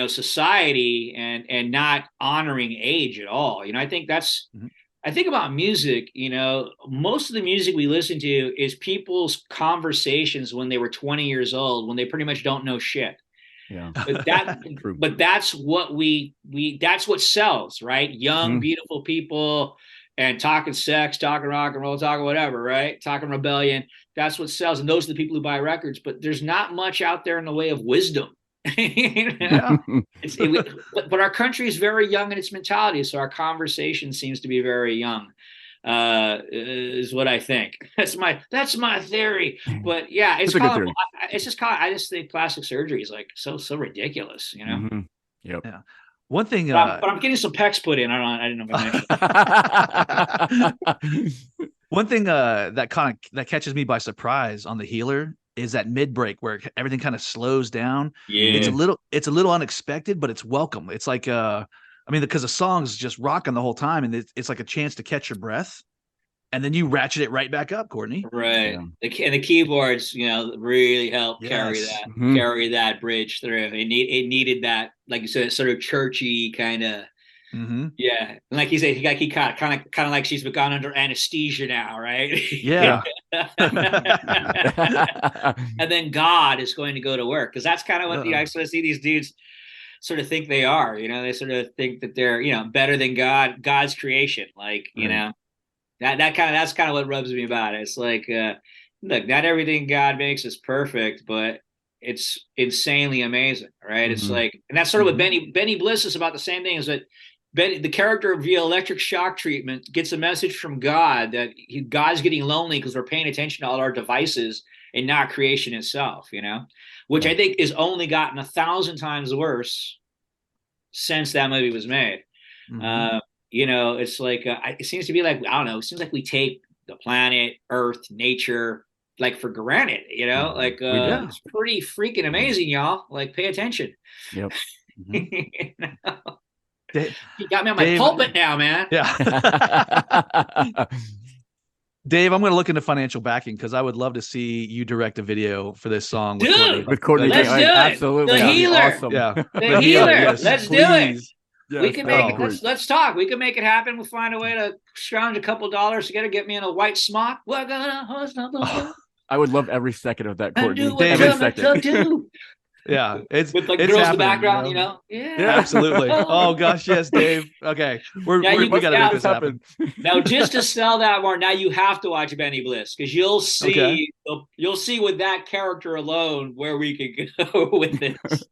Speaker 3: society, and not honoring age at all. I think that's, I think about music, most of the music we listen to is people's conversations when they were 20 years old, when they pretty much don't know shit.
Speaker 2: Yeah.
Speaker 3: But that's what that's what sells, right? Young, beautiful people, and talking sex, talking rock and roll, talking whatever, right? Talking rebellion. That's what sells. And those are the people who buy records, but there's not much out there in the way of wisdom. But our country is very young in its mentality, so our conversation seems to be very young, is what I think. That's my theory. But yeah, I just think plastic surgery is like so ridiculous,
Speaker 2: Yep.
Speaker 1: Yeah. One thing,
Speaker 3: but I'm getting some pecs put in. I didn't know if I mentioned.
Speaker 1: One thing that catches me by surprise on the Healer is that mid break where everything kind of slows down.
Speaker 3: Yeah,
Speaker 1: it's a little unexpected, but it's welcome. It's like because the song's just rocking the whole time, and it's like a chance to catch your breath, and then you ratchet it right back up, Courtney.
Speaker 3: Right. Yeah. And the keyboards, really help carry that bridge through. It needed that, like you said, sort of churchy kind of. Yeah, and like you said, he kind of like she's gone under anesthesia now, right?
Speaker 1: Yeah.
Speaker 3: And then God is going to go to work, because that's kind of what I sort of see these dudes sort of think they are. They sort of think that they're better than God's creation. Like that's kind of what rubs me about it. It's like, look, not everything God makes is perfect, but it's insanely amazing, right? It's like, and that's sort of what Benny Bliss is about. The same thing is that the character via electric shock treatment gets a message from God that God's getting lonely because we're paying attention to all our devices and not creation itself, which I think is only gotten 1,000 times worse since that movie was made. Mm-hmm. It's like, it seems to be like, I don't know, it seems like we take the planet, Earth, nature, like for granted, like it's pretty freaking amazing, y'all. Like, pay attention.
Speaker 2: Yep.
Speaker 3: Mm-hmm. You got me on my pulpit now, man.
Speaker 1: Yeah. Dave, I'm going to look into financial backing because I would love to see you direct a video for this song
Speaker 3: with
Speaker 2: Courtney.
Speaker 3: Let's do it.
Speaker 2: Absolutely.
Speaker 3: The healer.
Speaker 2: Awesome.
Speaker 1: Yeah.
Speaker 3: The healer. Yes, let's do it.
Speaker 2: Yes,
Speaker 3: we can make it. Let's talk. We can make it happen. We'll find a way to scrounge a couple dollars together, get me in a white smock. We're gonna host
Speaker 2: I would love every second of that, Courtney.
Speaker 3: Every second.
Speaker 1: Yeah, it's
Speaker 3: with like
Speaker 1: it's
Speaker 3: girls in the background, Yeah,
Speaker 1: absolutely. Oh gosh, yes, Dave. Okay, we got to make this happen.
Speaker 3: Now, just to sell that more, now you have to watch Benny Bliss because you'll see with that character alone where we could go with this.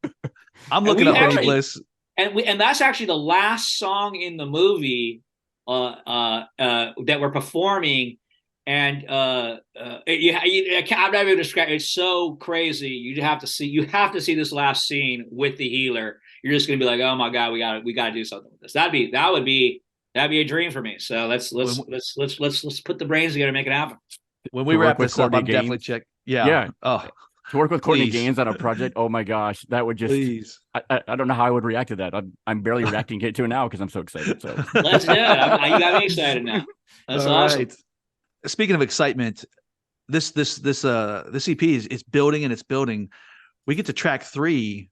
Speaker 1: I'm looking up Benny Bliss,
Speaker 3: and that's actually the last song in the movie that we're performing. And I'm not even to describe. It's so crazy. You have to see this last scene with the healer. You're just gonna be like, oh my god, we got to do something with this. That'd be a dream for me. So let's put the brains together and make it happen.
Speaker 1: When we wrap this up, I'm definitely check. Yeah. Oh,
Speaker 2: to work with Courtney Gains on a project. Oh my gosh, that would just. Please. I don't know how I would react to that. I'm barely reacting to it now because I'm so excited. So
Speaker 3: let's do it. You got me excited now. That's awesome. Right.
Speaker 1: Speaking of excitement, this EP is building and it's building. We get to track 3,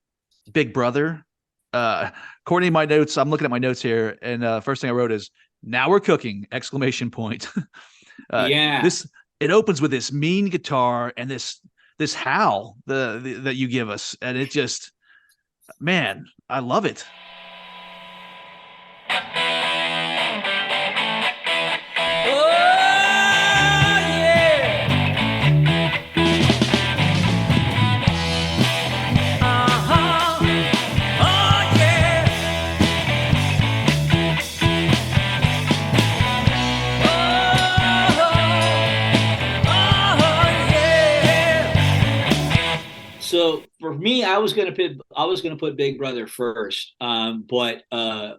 Speaker 1: Big Brother. Courtney, my notes. I'm looking at my notes here, and first thing I wrote is "Now we're cooking!" ! It opens with this mean guitar and this howl that you give us, and it just, man, I love it.
Speaker 3: So for me, I was gonna put Big Brother first, but I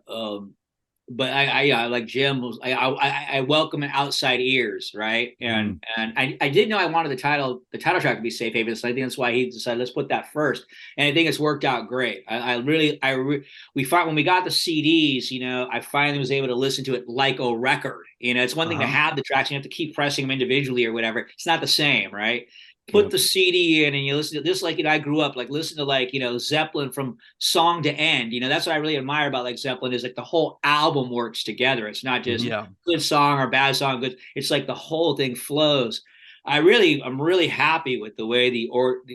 Speaker 3: like Jim was. I welcome outside ears, right? And I did know I wanted the title track to be Safe Haven, so I think that's why he decided let's put that first. And I think it's worked out great. We find when we got the CDs, I finally was able to listen to it like a record. It's one thing to have the tracks, and you have to keep pressing them individually or whatever. It's not the same, right? Put the CD in and you listen to this like I grew up, like listen to like, Zeppelin from song to end. That's what I really admire about like Zeppelin is like the whole album works together. It's not just good song or bad song. Good. It's like the whole thing flows. I'm really happy with the way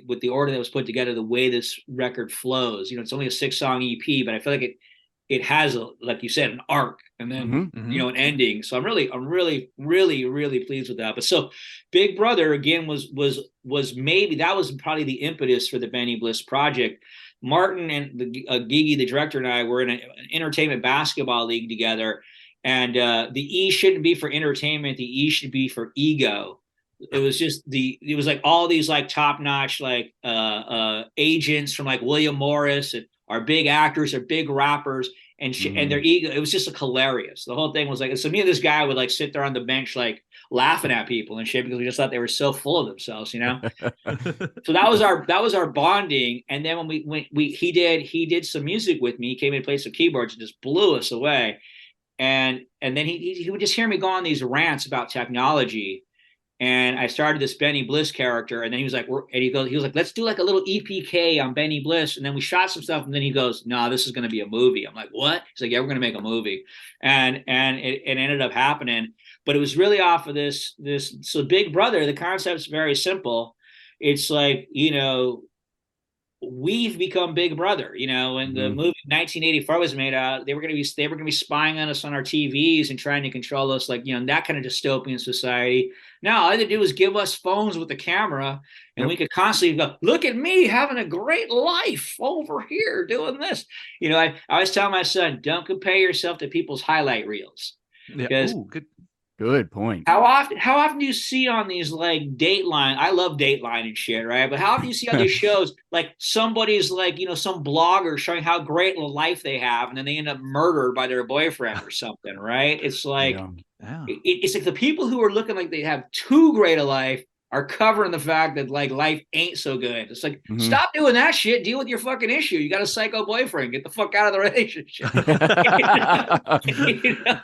Speaker 3: with the order that was put together, the way this record flows. It's only a 6-song EP, but I feel like it has like you said, an arc and then, an ending. So I'm really, really, really pleased with that. But so Big Brother again was maybe that was probably the impetus for the Benny Bliss project. Martin and Gigi, the director, and I were in an entertainment basketball league together. And the E shouldn't be for entertainment. The E should be for ego. It was like all these like top notch, like agents from like William Morris and are big actors, are big rappers, and their ego. It was just like hilarious. The whole thing was like, so me and this guy would like sit there on the bench, like laughing at people and shit because we just thought they were so full of themselves, So that was our bonding. And then when he did some music with me, he came in and played some keyboards and just blew us away. And then he would just hear me go on these rants about technology. And I started this Benny Bliss character, and then he was like, let's do like a little EPK on Benny Bliss. And then we shot some stuff, and then he goes, no, this is going to be a movie. I'm like, what? He's like, yeah, we're going to make a movie. And it ended up happening. But it was really off of this. So Big Brother, the concept's very simple. It's like, we've become Big Brother. You know, when the movie 1984 was made out, they were going to be spying on us on our TVs and trying to control us, like, you know, that kind of dystopian society. Now all they do is give us phones with the camera, and we could constantly go, look at me having a great life over here doing this. You know, I always tell my son, don't compare yourself to people's highlight reels.
Speaker 1: Yeah. Ooh,
Speaker 2: good point.
Speaker 3: How often do you see on these like Dateline? I love Dateline and shit, right? But how often do you see on these shows like somebody's like, you know, some blogger showing how great a life they have, and then they end up murdered by their boyfriend or something, right? It's like it's like the people who are looking like they have too great a life are covering the fact that like life ain't so good. It's like, stop doing that shit. Deal with your fucking issue. You got a psycho boyfriend. Get the fuck out of the relationship. You know?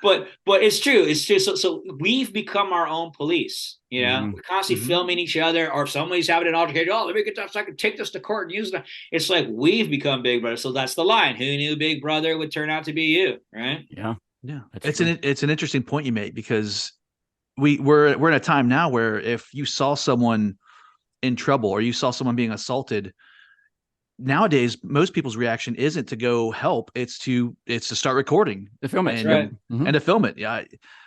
Speaker 3: But it's true. It's true. So we've become our own police. You know, we're constantly filming each other, or if somebody's having an altercation. Oh, let me get that so I can take this to court and use it. It's like we've become Big Brother. So that's the line. Who knew Big Brother would turn out to be you? Right?
Speaker 2: Yeah.
Speaker 1: It's an interesting point you make, because we're in a time now where if you saw someone in trouble or you saw someone being assaulted, nowadays most people's reaction isn't to go help, it's to start recording,
Speaker 2: to film it,
Speaker 1: and to film it. Yeah,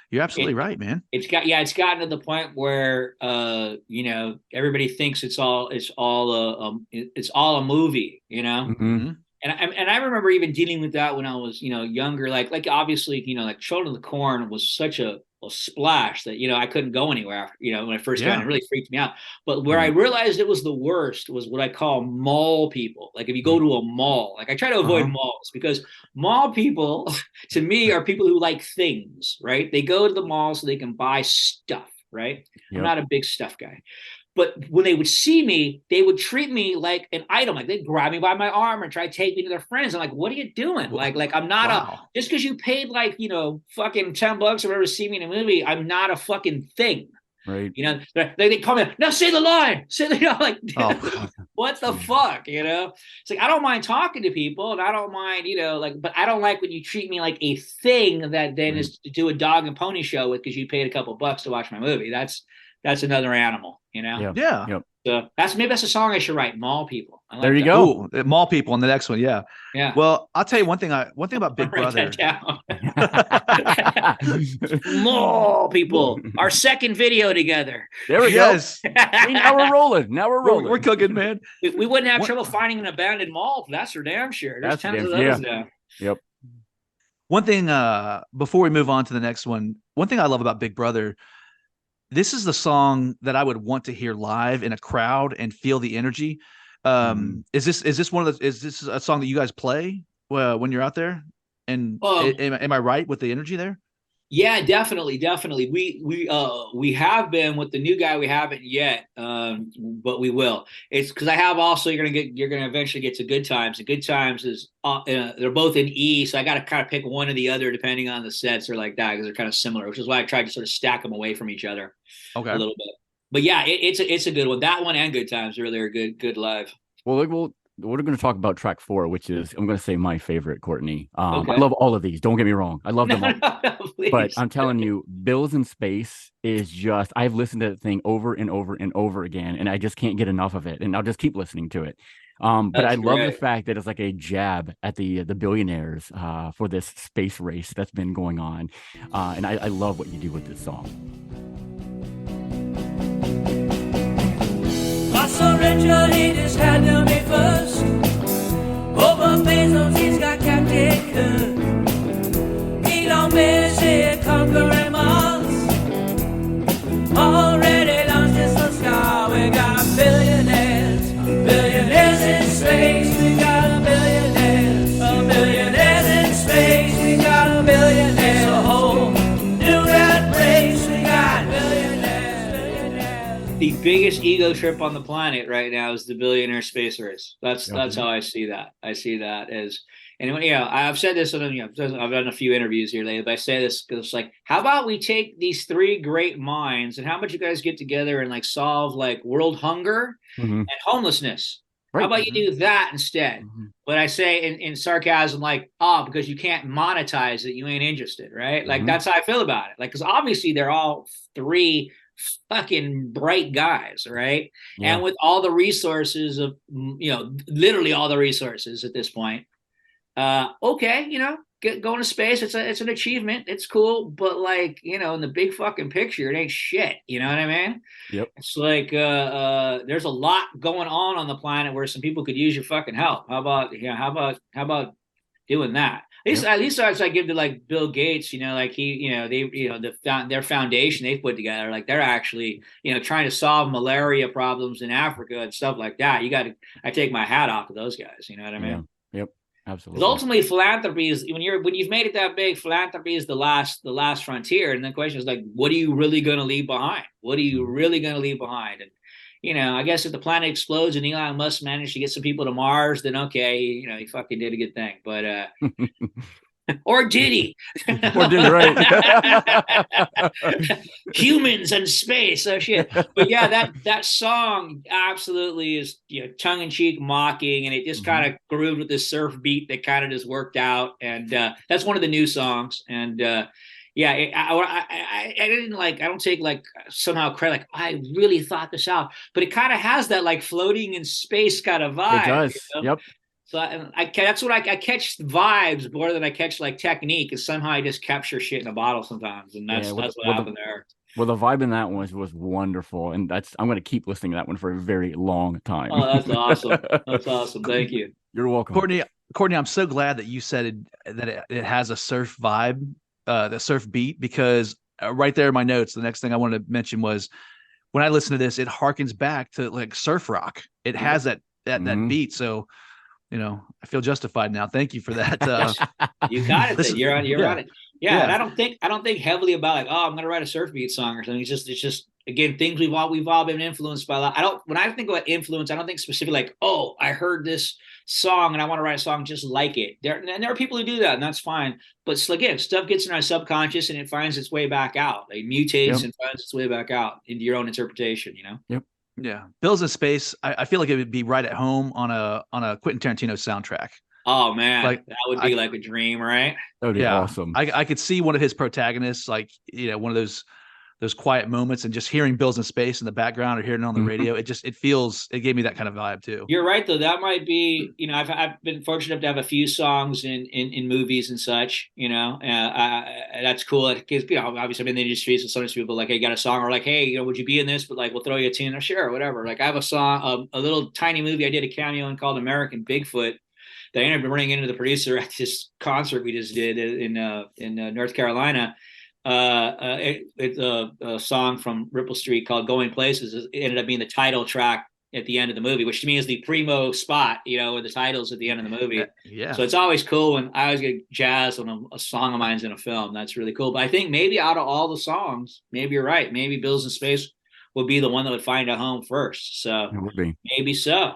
Speaker 1: you're absolutely right, man.
Speaker 3: It's gotten to the point where you know, everybody thinks it's all a movie, you know. And I remember even dealing with that when I was, you know, younger. Like obviously, you know, like Children of the Corn was such a splash that, you know, I couldn't go anywhere after, you know, when I first got it. It really freaked me out. But where I realized it was the worst was what I call mall people. Like if you go to a mall, like I try to avoid malls, because mall people to me are people who like things, right? They go to the mall so they can buy stuff, right? I'm not a big stuff guy. But when they would see me, they would treat me like an item. Like they'd grab me by my arm and try to take me to their friends. I'm like, what are you doing? Like I'm not just because you paid like, you know, fucking $10 or whatever to see me in a movie, I'm not a fucking thing.
Speaker 2: Right.
Speaker 3: You know, they come in, now say the line. Say the, you know, like, what the fuck, you know? It's like, I don't mind talking to people, and I don't mind, you know, like, but I don't like when you treat me like a thing that then is to do a dog and pony show with because you paid a couple bucks to watch my movie. That's another animal, you know?
Speaker 1: Yeah.
Speaker 3: So maybe that's a song I should write, Mall People. Like
Speaker 2: there you
Speaker 3: that.
Speaker 2: go.
Speaker 1: Ooh, Mall People on the next one. Yeah. Well, I'll tell you one thing about Big Brother.
Speaker 3: Mall People, our second video together.
Speaker 2: There we go. Now we're rolling. We're
Speaker 1: cooking, man.
Speaker 3: We wouldn't have trouble finding an abandoned mall. That's for damn sure. There's tons of those now.
Speaker 2: Yep.
Speaker 1: One thing, before we move on to the next one thing I love about Big Brother, this is the song that I would want to hear live in a crowd and feel the energy. Is this a song that you guys play when you're out there? And am I right with the energy there?
Speaker 3: Yeah, definitely. We have been with the new guy. We haven't yet, but we will. It's because I have also. You're gonna eventually get to Good Times. And Good Times is they're both in E, so I got to kind of pick one or the other depending on the sets or like that, because they're kind of similar. Which is why I tried to sort of stack them away from each other a little bit. But yeah, it's a good one. That one and Good Times really are good live.
Speaker 2: Well, we're going to talk about track 4, which is, I'm going to say, my favorite, Courtney. I love all of these. Don't get me wrong. I love them all. But I'm telling you, Bills in Space is just, I've listened to that thing over and over and over again, and I just can't get enough of it. And I'll just keep listening to it. But I love the fact that it's like a jab at the billionaires for this space race that's been going on. And I love what you do with this song.
Speaker 4: So Richard, he just had to be first. Over Bezos, he's got Captain Kirk. Elon Messi conquering Mars. Already launched his first star. We got billionaires in space. We got billionaires in space. We got billionaires. A whole new rat race. We got billionaires.
Speaker 3: The biggest ego trip on the planet right now is the billionaire space race. That's how I see that. I see that as, and I've said this, I've done a few interviews here lately, but I say this because it's like, how about we take these 3 great minds and how about you guys get together and like solve like world hunger and homelessness? Right. How about you do that instead? But I say in sarcasm, like, because you can't monetize it, you ain't interested, right? Like that's how I feel about it. Like, because obviously they're all 3 fucking bright guys, right?
Speaker 2: Yeah.
Speaker 3: And with all the resources of, literally all the resources at this point, okay, going to space, it's an achievement, it's cool, but like, in the big fucking picture, it ain't shit. You know what I mean?
Speaker 2: Yep.
Speaker 3: It's like there's a lot going on the planet where some people could use your fucking help. How about doing that? At least I give to like Bill Gates, like their foundation they've put together, like they're actually, trying to solve malaria problems in Africa and stuff like that. I take my hat off to those guys. You know what I mean?
Speaker 2: Yeah. Yep. Absolutely.
Speaker 3: Because ultimately, philanthropy is when you've made it that big. Philanthropy is the last frontier, and the question is like, what are you really going to leave behind? What are you really going to leave behind? And I guess if the planet explodes and Elon Musk managed to get some people to Mars, then okay, he fucking did a good thing. But or did he?
Speaker 2: Or did he, right?
Speaker 3: Humans and space, oh shit. But yeah, that song absolutely is tongue in cheek mocking, and it just kind of grooved with this surf beat that kind of just worked out. And that's one of the new songs. And yeah, I didn't I don't take like somehow credit, like I really thought this out, but it kind of has that like floating in space kind of vibe.
Speaker 2: It does. Yep.
Speaker 3: So that's what I catch vibes more than I catch like technique, is somehow I just capture shit in a bottle sometimes. And that's what happened there.
Speaker 2: Well, the vibe in that one was wonderful. And I'm going to keep listening to that one for a very long time.
Speaker 3: Oh, that's awesome. That's awesome. Thank you.
Speaker 2: You're welcome.
Speaker 1: Courtney, I'm so glad that you said that it has a surf vibe, the surf beat, because right there in my notes, the next thing I wanted to mention was when I listen to this, it harkens back to like surf rock. It has that beat. So, I feel justified now. Thank you for that.
Speaker 3: You got it. You're on it. Yeah. And I don't think heavily about like, oh, I'm going to write a surf beat song or something. It's just again, things we've all been influenced by. When I think about influence, I don't think specifically like, oh, I heard this song and I want to write a song just like it. There are people who do that, and that's fine. But again, stuff gets in our subconscious and it finds its way back out. It mutates and finds its way back out into your own interpretation.
Speaker 2: Yep.
Speaker 1: Yeah, Bills in Space. I feel like it would be right at home on a Quentin Tarantino soundtrack.
Speaker 3: Oh man, like that would be like a dream, right?
Speaker 2: That would be awesome.
Speaker 1: I could see one of his protagonists, like one of those quiet moments, and just hearing Bills in Space in the background or hearing it on the radio. It gave me that kind of vibe too.
Speaker 3: You're right though. That might be, I've been fortunate enough to have a few songs in movies and such, that's cool. Because, obviously I've been in the industry, so sometimes people like, hey, you got a song, or like, hey, would you be in this? But like, we'll throw you a tune, or sure, or whatever. Like I have a song, a little tiny movie I did a cameo in called American Bigfoot that I ended up running into the producer at this concert we just did in North Carolina. It's a song from Ripple Street called Going Places. It ended up being the title track at the end of the movie, which to me is the primo spot, where the title's at the end of the movie.
Speaker 1: Yeah.
Speaker 3: So it's always cool when I always get jazzed when a song of mine's in a film. That's really cool. But I think maybe out of all the songs, maybe you're right. Maybe Bills in Space would be the one that would find a home first. So
Speaker 2: it would be.
Speaker 3: Maybe so.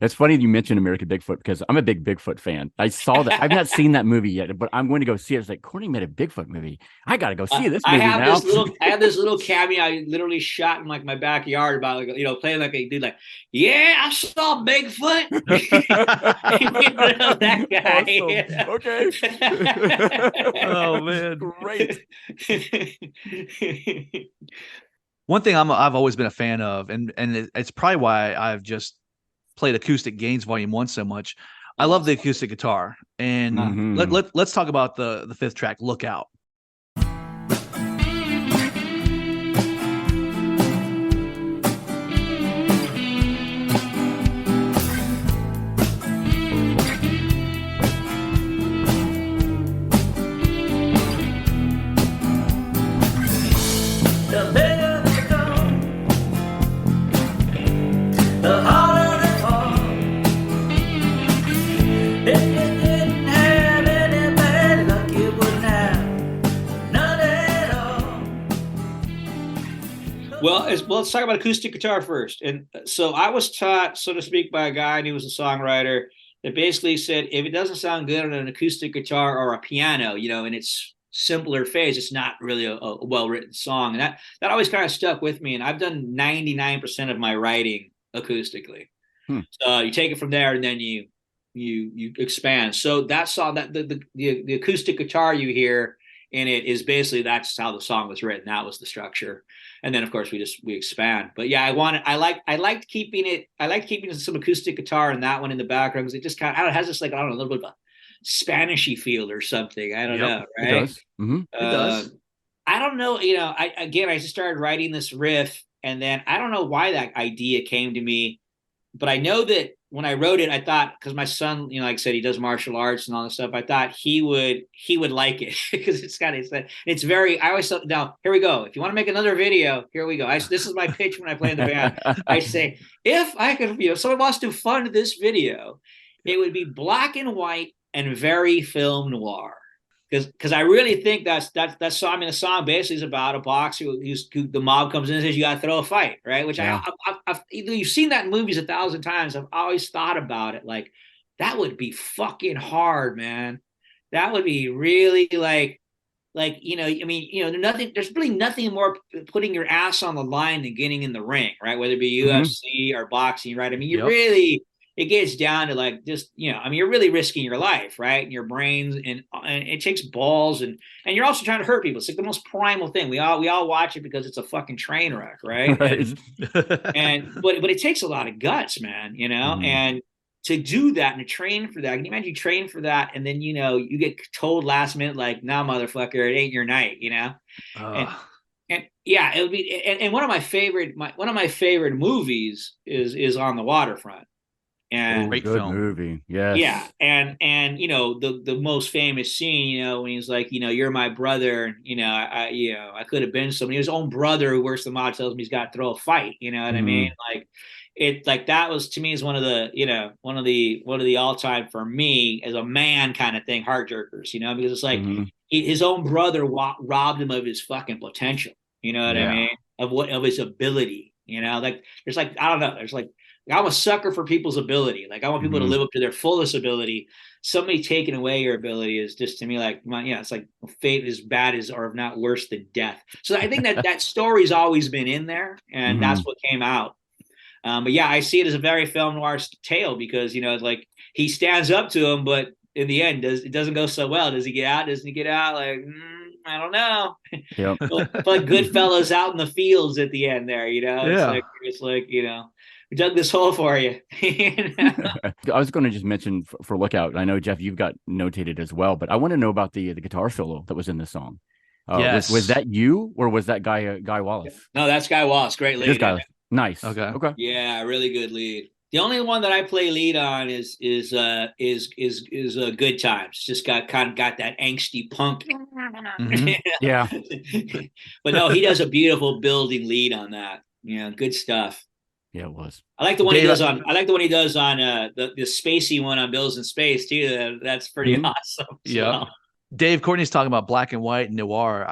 Speaker 2: It's funny that you mentioned American Bigfoot, because I'm a big Bigfoot fan. I saw that. I've not seen that movie yet, but I'm going to go see it. It's like, Courtney made a Bigfoot movie. I got to go see this movie now.
Speaker 3: I have this little cameo I literally shot in like my backyard about like, playing like a dude like, yeah, I saw Bigfoot. That guy.
Speaker 2: Awesome. Okay.
Speaker 1: Oh man,
Speaker 2: great.
Speaker 1: One thing I've always been a fan of, and it's probably why I've just played Acoustic Gains Volume 1 so much. I love the acoustic guitar. And let's talk about the fifth track, Lookout.
Speaker 4: The bigger they come, the harder they fall. If you didn't have any bad luck, you wouldn't have none at all.
Speaker 3: Well, let's talk about acoustic guitar first. And so I was taught, so to speak, by a guy, and he was a songwriter, that basically said, if it doesn't sound good on an acoustic guitar or a piano, in its simpler phase, it's not really a well-written song. And that always kind of stuck with me. And I've done 99% of my writing acoustically. So you take it from there, and then you expand. So that song, that the acoustic guitar you hear in it is basically that's how the song was written. That was the structure, and then of course we expand. But yeah, I liked keeping some acoustic guitar and that one in the background because it just kind of has this like I don't know a little bit of a Spanishy feel or something. I don't know, right?
Speaker 2: It does. Mm-hmm.
Speaker 1: It does.
Speaker 3: I don't know. I just started writing this riff, and then I don't know why that idea came to me, but I know that when I wrote it, I thought because my son, like I said, he does martial arts and all this stuff. I thought he would like it because it's very. I always thought. Now here we go. If you want to make another video, here we go. This is my pitch when I play in the band. I say if I could, someone wants to fund this video, it would be black and white and very film noir. Because I really think that song. I mean, the song basically is about a boxer who the mob comes in and says you got to throw a fight, right? Which you've seen that in movies 1,000 times. I've always thought about it like that would be fucking hard, man. That would be really like there's really nothing more putting your ass on the line than getting in the ring, right? Whether it be UFC or boxing, right? I mean, it gets down to like just, you're really risking your life, right? And your brains and it takes balls and you're also trying to hurt people. It's like the most primal thing. We all watch it because it's a fucking train wreck, right?
Speaker 2: Right.
Speaker 3: But it takes a lot of guts, man, and to do that and to train for that. Can you imagine you train for that and then, you get told last minute, like, nah, motherfucker, it ain't your night, And yeah, it would be, and one of my favorite movies is On the Waterfront. And
Speaker 1: great
Speaker 2: good
Speaker 1: film
Speaker 2: movie. Yes.
Speaker 3: Yeah. And the most famous scene, when he's like, you're my brother, I could have been somebody. His own brother who works the mob tells me he's got to throw a fight. You know what I mean? Like that was to me is one of the all-time for me as a man kind of thing, heart jerkers, because it's like his own brother robbed him of his fucking potential. You know what I mean? Of his ability, like there's like, I don't know. There's like, I'm a sucker for people's ability. Like I want people to live up to their fullest ability. Somebody taking away your ability is just to me like, it's like fate is bad as, or if not worse than death. So I think that story's always been in there and that's what came out. But yeah, I see it as a very film noir tale because, like he stands up to him, but in the end, it doesn't go so well. Does he get out? Doesn't he get out? Like, I don't know.
Speaker 2: Yep.
Speaker 3: but Goodfellas out in the fields at the end there, It's like, we dug this hole for you.
Speaker 2: I was going to just mention for Lookout. I know, Jeff, you've got notated as well, but I want to know about the guitar solo that was in the song.
Speaker 1: Yes.
Speaker 2: Was that you or was that Guy Wallace?
Speaker 3: No, that's Guy Wallace. Great lead.
Speaker 2: Nice.
Speaker 1: Okay.
Speaker 3: Yeah, really good lead. The only one that I play lead on is Good Times. Just got that angsty punk.
Speaker 2: Yeah.
Speaker 3: But no, he does a beautiful building lead on that. Good stuff.
Speaker 2: Yeah, it was.
Speaker 3: I like the one he does on. I like the one he does on the spacey one on Bills in Space too. That's pretty awesome.
Speaker 1: Yeah. Dave, Courtney's talking about black and white and noir.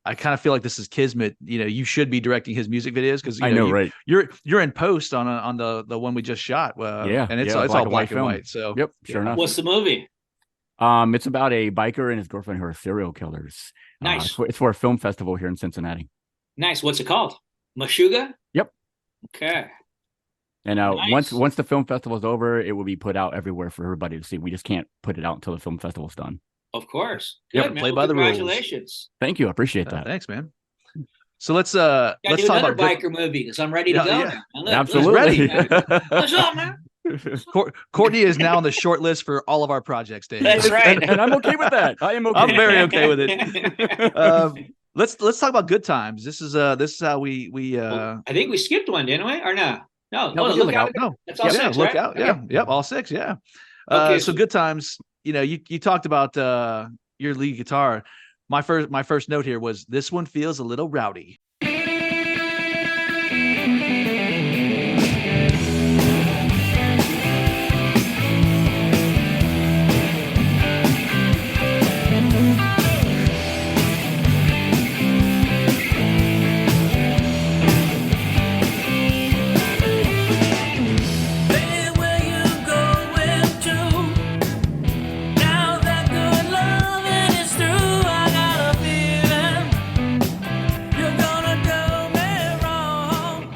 Speaker 1: I kind of feel like this is kismet. You should be directing his music videos because I know, right? You're in post on the one we just shot. And it's all black and white. So
Speaker 2: yep, sure enough.
Speaker 3: What's the movie?
Speaker 2: It's about a biker and his girlfriend who are serial killers.
Speaker 3: Nice.
Speaker 2: It's for a film festival here in Cincinnati.
Speaker 3: Nice. What's it called? Meshuggah?
Speaker 2: Yep.
Speaker 3: Okay.
Speaker 2: And nice. once the film festival is over, it will be put out everywhere for everybody to see. We just can't put it out until the film festival's done.
Speaker 3: Of course. Good, man.
Speaker 1: Play by the rules.
Speaker 3: Congratulations.
Speaker 2: Thank you. I appreciate that.
Speaker 1: Thanks, man. So let's
Speaker 3: do
Speaker 1: talk
Speaker 3: another
Speaker 1: about
Speaker 3: biker movie because I'm ready to go now.
Speaker 2: Absolutely.
Speaker 3: What's up, man?
Speaker 1: Courtney is now on the short list for all of our projects, Dave.
Speaker 3: That's right.
Speaker 2: and I'm okay with that. I am okay.
Speaker 1: I'm very okay with it. Let's talk about Good Times. This is how we
Speaker 3: I think we skipped one, didn't we? Or no? No,
Speaker 1: look out. No.
Speaker 3: That's all six,
Speaker 1: look
Speaker 3: right?
Speaker 1: out. Yeah. Okay. Yep, all six, yeah.
Speaker 3: Okay.
Speaker 1: So Good Times, you talked about your lead guitar. My first note here was this one feels a little rowdy.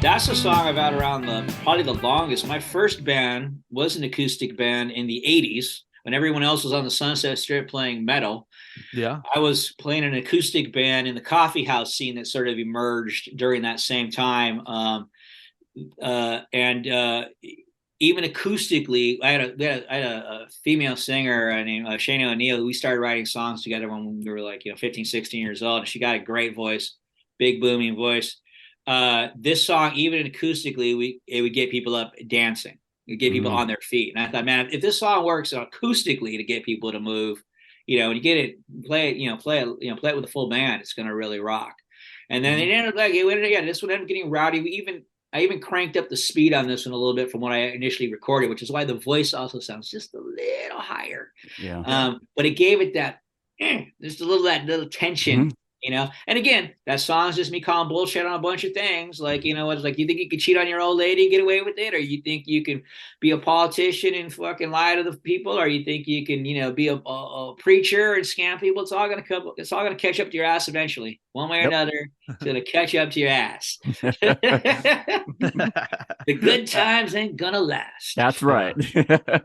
Speaker 3: That's a song I've had around probably the longest. My first band was an acoustic band in the 80s. when everyone else was on the Sunset Strip playing metal.
Speaker 1: Yeah.
Speaker 3: I was playing an acoustic band in the coffee house scene that sort of emerged during that same time. And even acoustically, I had a female singer named Shana O'Neill. We started writing songs together when we were like, 15, 16 years old. And she got a great voice, big booming voice. This song, even acoustically, it would get people up dancing. It would get people on their feet. And I thought, man, if this song works acoustically to get people to move, when you get it, play it with a full band, it's going to really rock. And then it ended up this one ended up getting rowdy. I even cranked up the speed on this one a little bit from what I initially recorded, which is why the voice also sounds just a little higher.
Speaker 2: Yeah.
Speaker 3: But it gave it that just that little tension, And again, that song's just me calling bullshit on a bunch of things. Like, it's like, you think you could cheat on your old lady and get away with it? Or you think you can be a politician and fucking lie to the people? Or you think you can, be a preacher and scam people? It's all gonna catch up to your ass eventually. One way or another, it's gonna catch up to your ass. The good times ain't gonna last.
Speaker 2: That's right.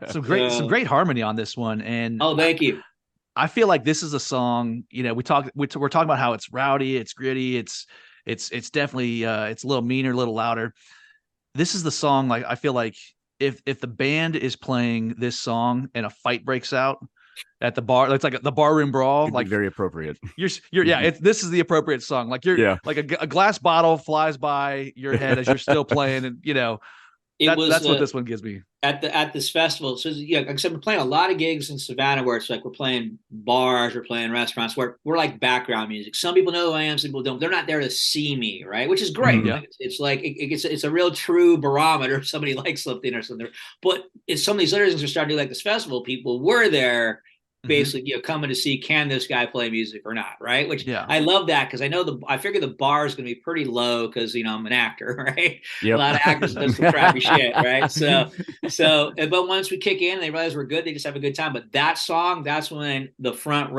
Speaker 1: Some great harmony on this one. And
Speaker 3: thank you.
Speaker 1: I feel like this is a song, we're talking about how it's rowdy, it's gritty, it's definitely it's a little meaner, a little louder. This is the song, like, I feel like if the band is playing this song and a fight breaks out at the bar, it's like the barroom brawl, like
Speaker 2: very appropriate.
Speaker 1: This is the appropriate song. Like like a glass bottle flies by your head as you're still playing, and that's what this one gives me
Speaker 3: at this festival. So like I said, we're playing a lot of gigs in Savannah where it's like we're playing bars, we're playing restaurants where we're like background music. Some people know who I am, some people don't. They're not there to see me, right? Which is great.
Speaker 1: Yeah.
Speaker 3: It's like it's a real true barometer if somebody likes something or something. But in some of these other things we're starting to do, like this festival, people were there basically coming to see, can this guy play music or not, right? Which I love that, because I figure the bar is going to be pretty low because I'm an actor, right?
Speaker 2: Yep.
Speaker 3: A lot of actors do some crappy shit, right? So but once we kick in and they realize we're good, they just have a good time. But that song, that's when the front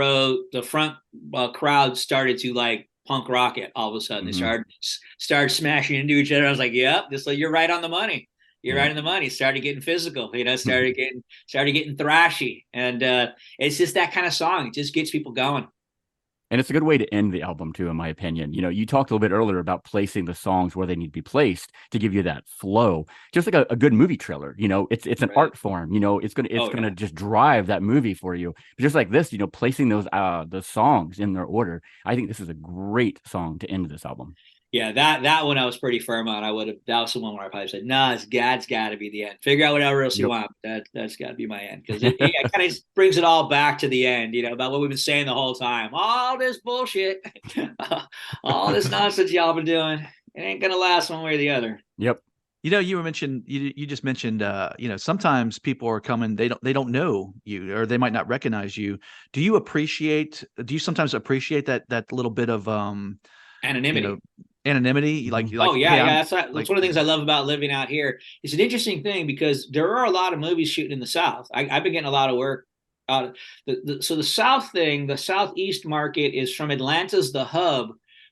Speaker 3: crowd started to like punk rock it. All of a sudden, they started smashing into each other. I was like, yep, you're right on the money. You're right in the money. Started getting physical, started getting thrashy. And it's just that kind of song. It just gets people going.
Speaker 2: And it's a good way to end the album too, in my opinion. You talked a little bit earlier about placing the songs where they need to be placed to give you that flow, just like a good movie trailer. It's an art form. It's gonna just drive that movie for you. But just like this, placing those the songs in their order, I think this is a great song to end this album.
Speaker 3: Yeah, that one I was pretty firm on. That was the one where I probably said, "No, God's got to be the end. Figure out whatever else you want. That's got to be my end," because it kind of brings it all back to the end. About what we've been saying the whole time. All this bullshit, all this nonsense y'all been doing, it ain't gonna last one way or the other.
Speaker 2: Yep.
Speaker 1: You just mentioned, sometimes people are coming, they don't know you, or they might not recognize you. Do you sometimes appreciate that little bit of
Speaker 3: anonymity?
Speaker 1: Anonymity, like
Speaker 3: that's one of the things I love about living out here. It's an interesting thing because there are a lot of movies shooting in the South. I've been getting a lot of work out of the South thing. The Southeast market is from Atlanta's the hub,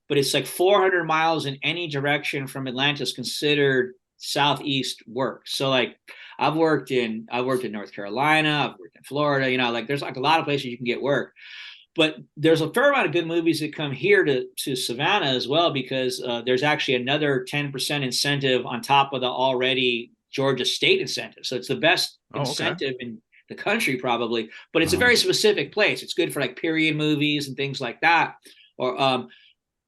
Speaker 3: but it's like 400 miles in any direction from Atlanta is considered Southeast work. So like I've worked in North Carolina, I've worked in Florida, like there's like a lot of places you can get work. But there's a fair amount of good movies that come here to Savannah as well, because there's actually another 10% incentive on top of the already Georgia state incentive. So it's the best incentive in the country probably, but it's a very specific place. It's good for like period movies and things like that.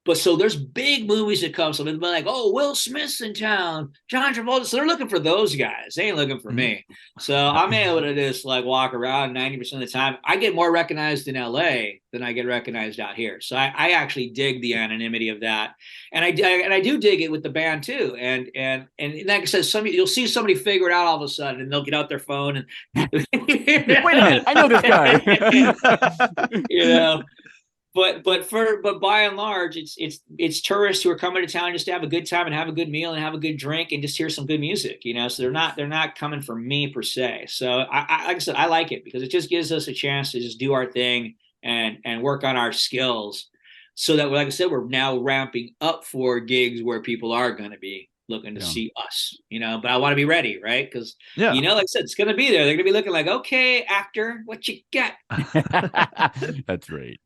Speaker 3: But so there's big movies that come. So they'll be like, oh, Will Smith's in town, John Travolta. So they're looking for those guys. They ain't looking for me. So I'm able to just like walk around 90% of the time. I get more recognized in LA than I get recognized out here. So I actually dig the anonymity of that. And I do dig it with the band too. And like I said, you'll see somebody figure it out all of a sudden and they'll get out their phone and
Speaker 2: wait a minute, I know this guy.
Speaker 3: But by and large, it's tourists who are coming to town just to have a good time and have a good meal and have a good drink and just hear some good music, So they're not coming for me per se. So I like I said, I like it because it just gives us a chance to just do our thing and work on our skills, so that, like I said, we're now ramping up for gigs where people are going to be looking to
Speaker 2: Yeah.
Speaker 3: see us, but I want to be ready, right? Because,
Speaker 1: Yeah.
Speaker 3: like I said, it's going to be there. They're going to be looking like, okay, actor, what you got?
Speaker 2: That's right.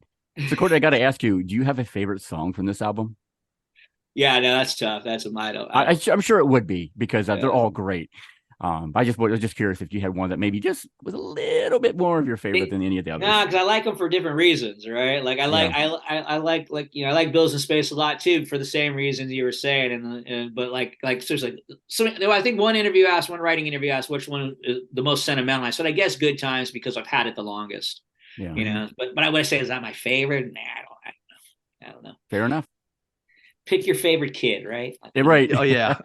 Speaker 2: So, Courtney, I got to ask you, do you have a favorite song from this album?
Speaker 3: Yeah, no, that's tough. That's a I don't.
Speaker 2: I'm sure it would be because they're
Speaker 3: Yeah.
Speaker 2: all great. I was just curious if you had one that maybe just was a little bit more of your favorite than any of the others.
Speaker 3: No, because I like them for different reasons, right? Like I like
Speaker 2: Yeah.
Speaker 3: I like I like Bills in Space a lot too for the same reasons you were saying, and but like seriously, I think one writing interview asked which one is the most sentimental. I said I guess Good Times because I've had it the longest,
Speaker 2: Yeah.
Speaker 3: But I would say is that my favorite? Nah, I don't know.
Speaker 2: Fair enough.
Speaker 3: Pick your favorite kid, right?
Speaker 2: Yeah, right.
Speaker 1: Oh yeah.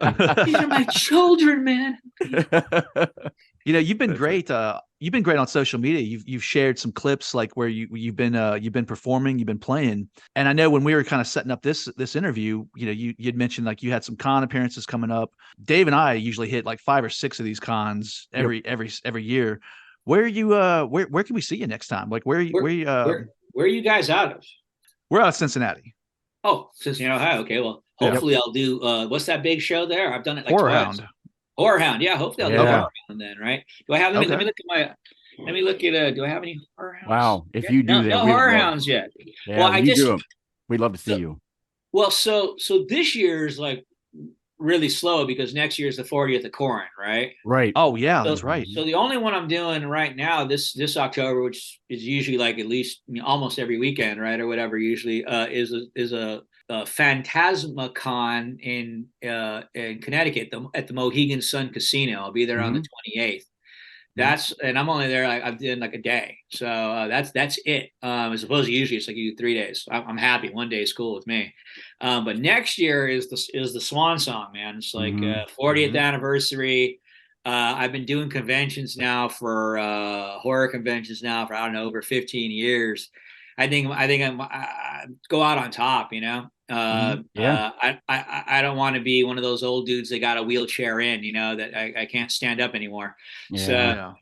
Speaker 3: These are my children, man.
Speaker 1: You've been great. You've been great on social media. You've shared some clips like where you've been performing, you've been playing. And I know when we were kind of setting up this interview, you'd mentioned like you had some con appearances coming up. Dave and I usually hit like 5 or 6 of these cons every year. Where are you? Where can we see you next time? Like where
Speaker 3: are you guys out of?
Speaker 1: We're out of Cincinnati.
Speaker 3: Oh, Cincinnati, Ohio. Okay, well, hopefully I'll do. What's that big show there? I've done it like
Speaker 1: Horror
Speaker 3: twice.
Speaker 1: Hound.
Speaker 3: Horror Hound. Yeah, hopefully I'll do Horror Hound then, right? Do I have any?
Speaker 1: Okay.
Speaker 3: Let me look at. Do I have any Horror Hounds?
Speaker 2: Wow, if you do that,
Speaker 3: no Horror Hounds yet.
Speaker 2: Yeah,
Speaker 3: well, I just
Speaker 2: do them. We'd love to see you.
Speaker 3: Well, so this year's like really slow because next year's the 40th of Corin, right?
Speaker 2: Right.
Speaker 1: Oh yeah, that's right.
Speaker 3: So the only one I'm doing right now this October, which is usually like at least almost every weekend, right, or whatever, usually is a Phantasmacon in Connecticut at the Mohegan Sun Casino. I'll be there on the 28th. And I'm only there. I've done like a day, so that's it. As opposed to usually it's like you do 3 days. I'm happy. 1 day is cool with me. But next year is the Swan Song, man. It's like 40th anniversary. I've been doing conventions now for horror conventions now for I don't know over 15 years. I think I go out on top, I don't want to be one of those old dudes that got a wheelchair in, that I can't stand up anymore.
Speaker 1: Yeah.
Speaker 3: So,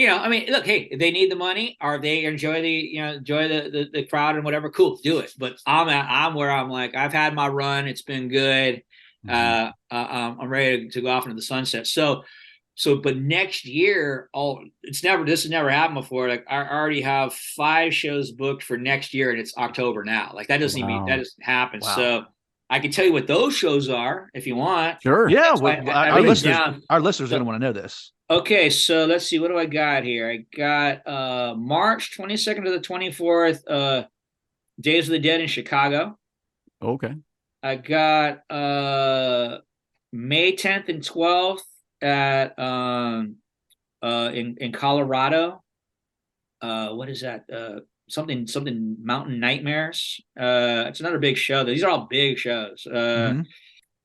Speaker 3: I mean, look, hey, if they need the money or they enjoy the crowd and whatever, cool, do it. But I'm where I'm like, I've had my run. It's been good. I'm ready to go off into the sunset. But next year, this has never happened before. Like I already have 5 shows booked for next year, and it's October now. Like that doesn't happen.
Speaker 1: Wow.
Speaker 3: So I can tell you what those shows are if you want.
Speaker 2: Sure.
Speaker 1: Yeah.
Speaker 3: Our listeners
Speaker 1: are going to want to know this.
Speaker 3: Okay, so let's see. What do I got here? I got March 22nd to the 24th, Days of the Dead in Chicago.
Speaker 2: Okay.
Speaker 3: I got May 10th and 12th at in Colorado. What is that? Something Mountain Nightmares. It's another big show. These are all big shows.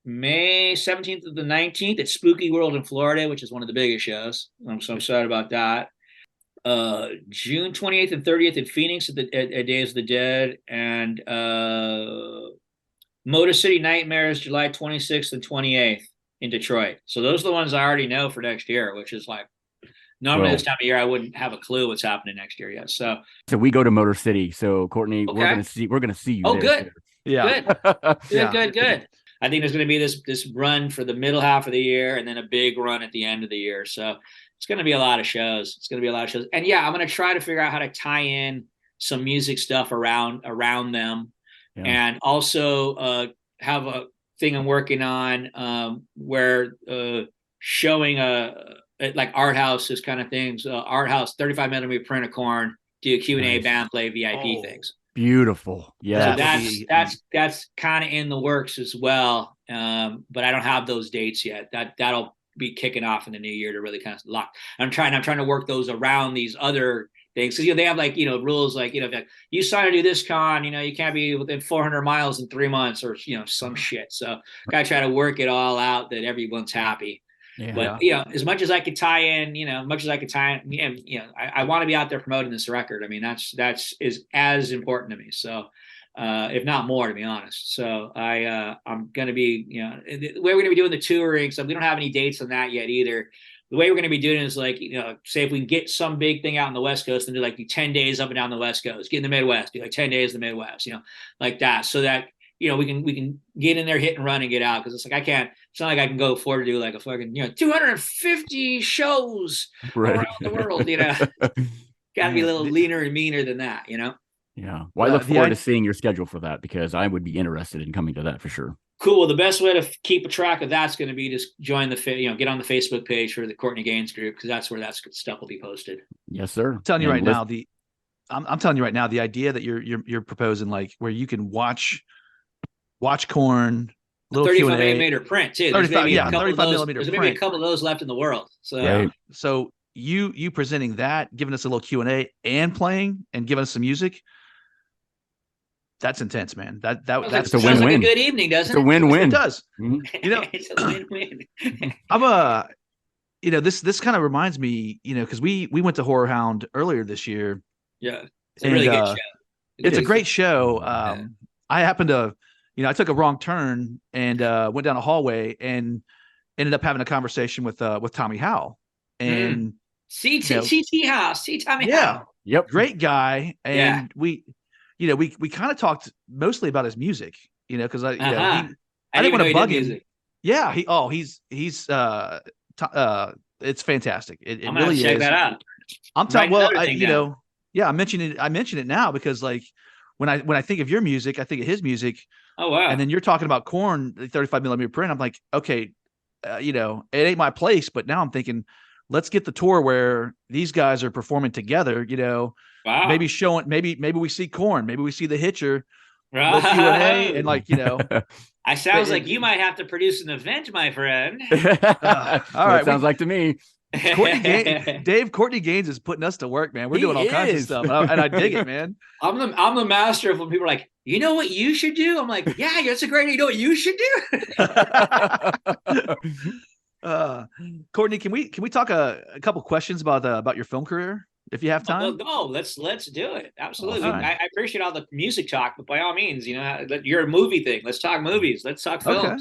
Speaker 3: May 17th to the 19th at Spooky World in Florida, which is one of the biggest shows. I'm so excited about that. June 28th and 30th in Phoenix at Days of the Dead, and Motor City Nightmares July 26th and 28th in Detroit. So those are the ones I already know for next year, which is like normally this time of year I wouldn't have a clue what's happening next year yet. So
Speaker 2: we go to Motor City. So Courtney, we're gonna see you.
Speaker 3: Oh,
Speaker 2: there.
Speaker 3: good.
Speaker 1: Yeah.
Speaker 3: Good. I think there's going to be this run for the middle half of the year and then a big run at the end of the year. So it's going to be a lot of shows. And yeah, I'm going to try to figure out how to tie in some music stuff around them. Yeah. And also have a thing I'm working on where showing like art houses kind of things, art house, 35 millimeter print of Korn, do a Q&A, band play, VIP things.
Speaker 2: Beautiful. Yeah.
Speaker 3: So that's kind of in the works as well. But I don't have those dates yet. That'll be kicking off in the new year to really kind of lock. I'm trying to work those around these other things. Cause they have like, rules like, if you sign to do this con, you can't be within 400 miles in 3 months or, some shit. So gotta try to work it all out that everyone's happy. Yeah. But as much as I could tie in, I want to be out there promoting this record. I mean, that's is as important to me. So, if not more, to be honest. So I'm going to be, the way we're going to be doing the touring. So we don't have any dates on that yet either. The way we're going to be doing it is like, say if we can get some big thing out in the West Coast and do like 10 days up and down the West Coast, get in the Midwest, do like 10 days in the Midwest, like that. So that we can get in there, hit and run, and get out, because it's like it's not like I can go afford to do like a fucking 250 shows around the world. Got to be a little leaner and meaner than that.
Speaker 2: Yeah. Well, I look forward to seeing your schedule for that, because I would be interested in coming to that for sure.
Speaker 3: Cool. Well, the best way to keep a track of that's going to be just join get on the Facebook page for the Courtney Gains group, because that's where that stuff will be posted.
Speaker 2: Yes, sir.
Speaker 1: I'm telling you right now, I'm telling you right now, the idea that you're proposing, like where you can watch Korn, little
Speaker 3: 35 millimeter print too. There's
Speaker 1: 35 millimeter
Speaker 3: There's
Speaker 1: print.
Speaker 3: maybe a couple of those left in the world. So
Speaker 2: Right.
Speaker 1: So you presenting that, giving us a little Q&A, and playing and giving us some music. That's intense, man. That's
Speaker 2: a
Speaker 3: sounds
Speaker 2: win-win.
Speaker 3: like a good evening, doesn't
Speaker 2: It's a win-win.
Speaker 1: It does.
Speaker 2: Mhm.
Speaker 3: It's a win-win.
Speaker 1: I'm this kind of reminds me, because we went to Horror Hound earlier this year.
Speaker 3: Yeah, it's a really good show.
Speaker 1: It's a great show. I happened to, I took a wrong turn and went down a hallway and ended up having a conversation with Tommy Howe. And
Speaker 3: CT House, see Tommy
Speaker 1: yeah,
Speaker 3: Howe.
Speaker 2: Yep.
Speaker 1: Great guy. And we kind of talked mostly about his music, because I didn't want to bug him. Yeah, he's it's fantastic. It
Speaker 3: I'm
Speaker 1: really
Speaker 3: gonna check
Speaker 1: is.
Speaker 3: that out.
Speaker 1: I'm telling I mention it now because like when I think of your music, I think of his music.
Speaker 3: Oh wow!
Speaker 1: And then you're talking about Korn, the 35 millimeter print. I'm like, okay, it ain't my place, but now I'm thinking, let's get the tour where these guys are performing together.
Speaker 3: Wow.
Speaker 1: Maybe showing, maybe we see Korn, maybe we see the Hitcher,
Speaker 3: right.
Speaker 1: Q&A, and like
Speaker 3: I sounds like you might have to produce an event, my friend.
Speaker 1: All right,
Speaker 2: sounds like to me.
Speaker 1: Courtney Gains is putting us to work, man. We're doing all kinds of stuff, and I dig it, man.
Speaker 3: I'm the master of when people are like, you know what you should do? I'm like, yeah, that's a great idea. You know what you should
Speaker 1: do? Courtney, can we talk a couple questions about your film career if you have time?
Speaker 3: Let's do it. Absolutely.
Speaker 1: Right.
Speaker 3: I appreciate all the music talk, but by all means, you're a movie thing. Let's talk movies. Let's talk films.
Speaker 1: Okay.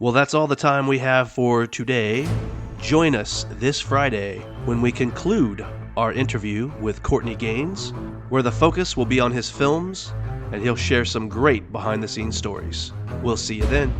Speaker 5: Well, that's all the time we have for today. Join us this Friday when we conclude our interview with Courtney Gains, where the focus will be on his films, and he'll share some great behind-the-scenes stories. We'll see you then.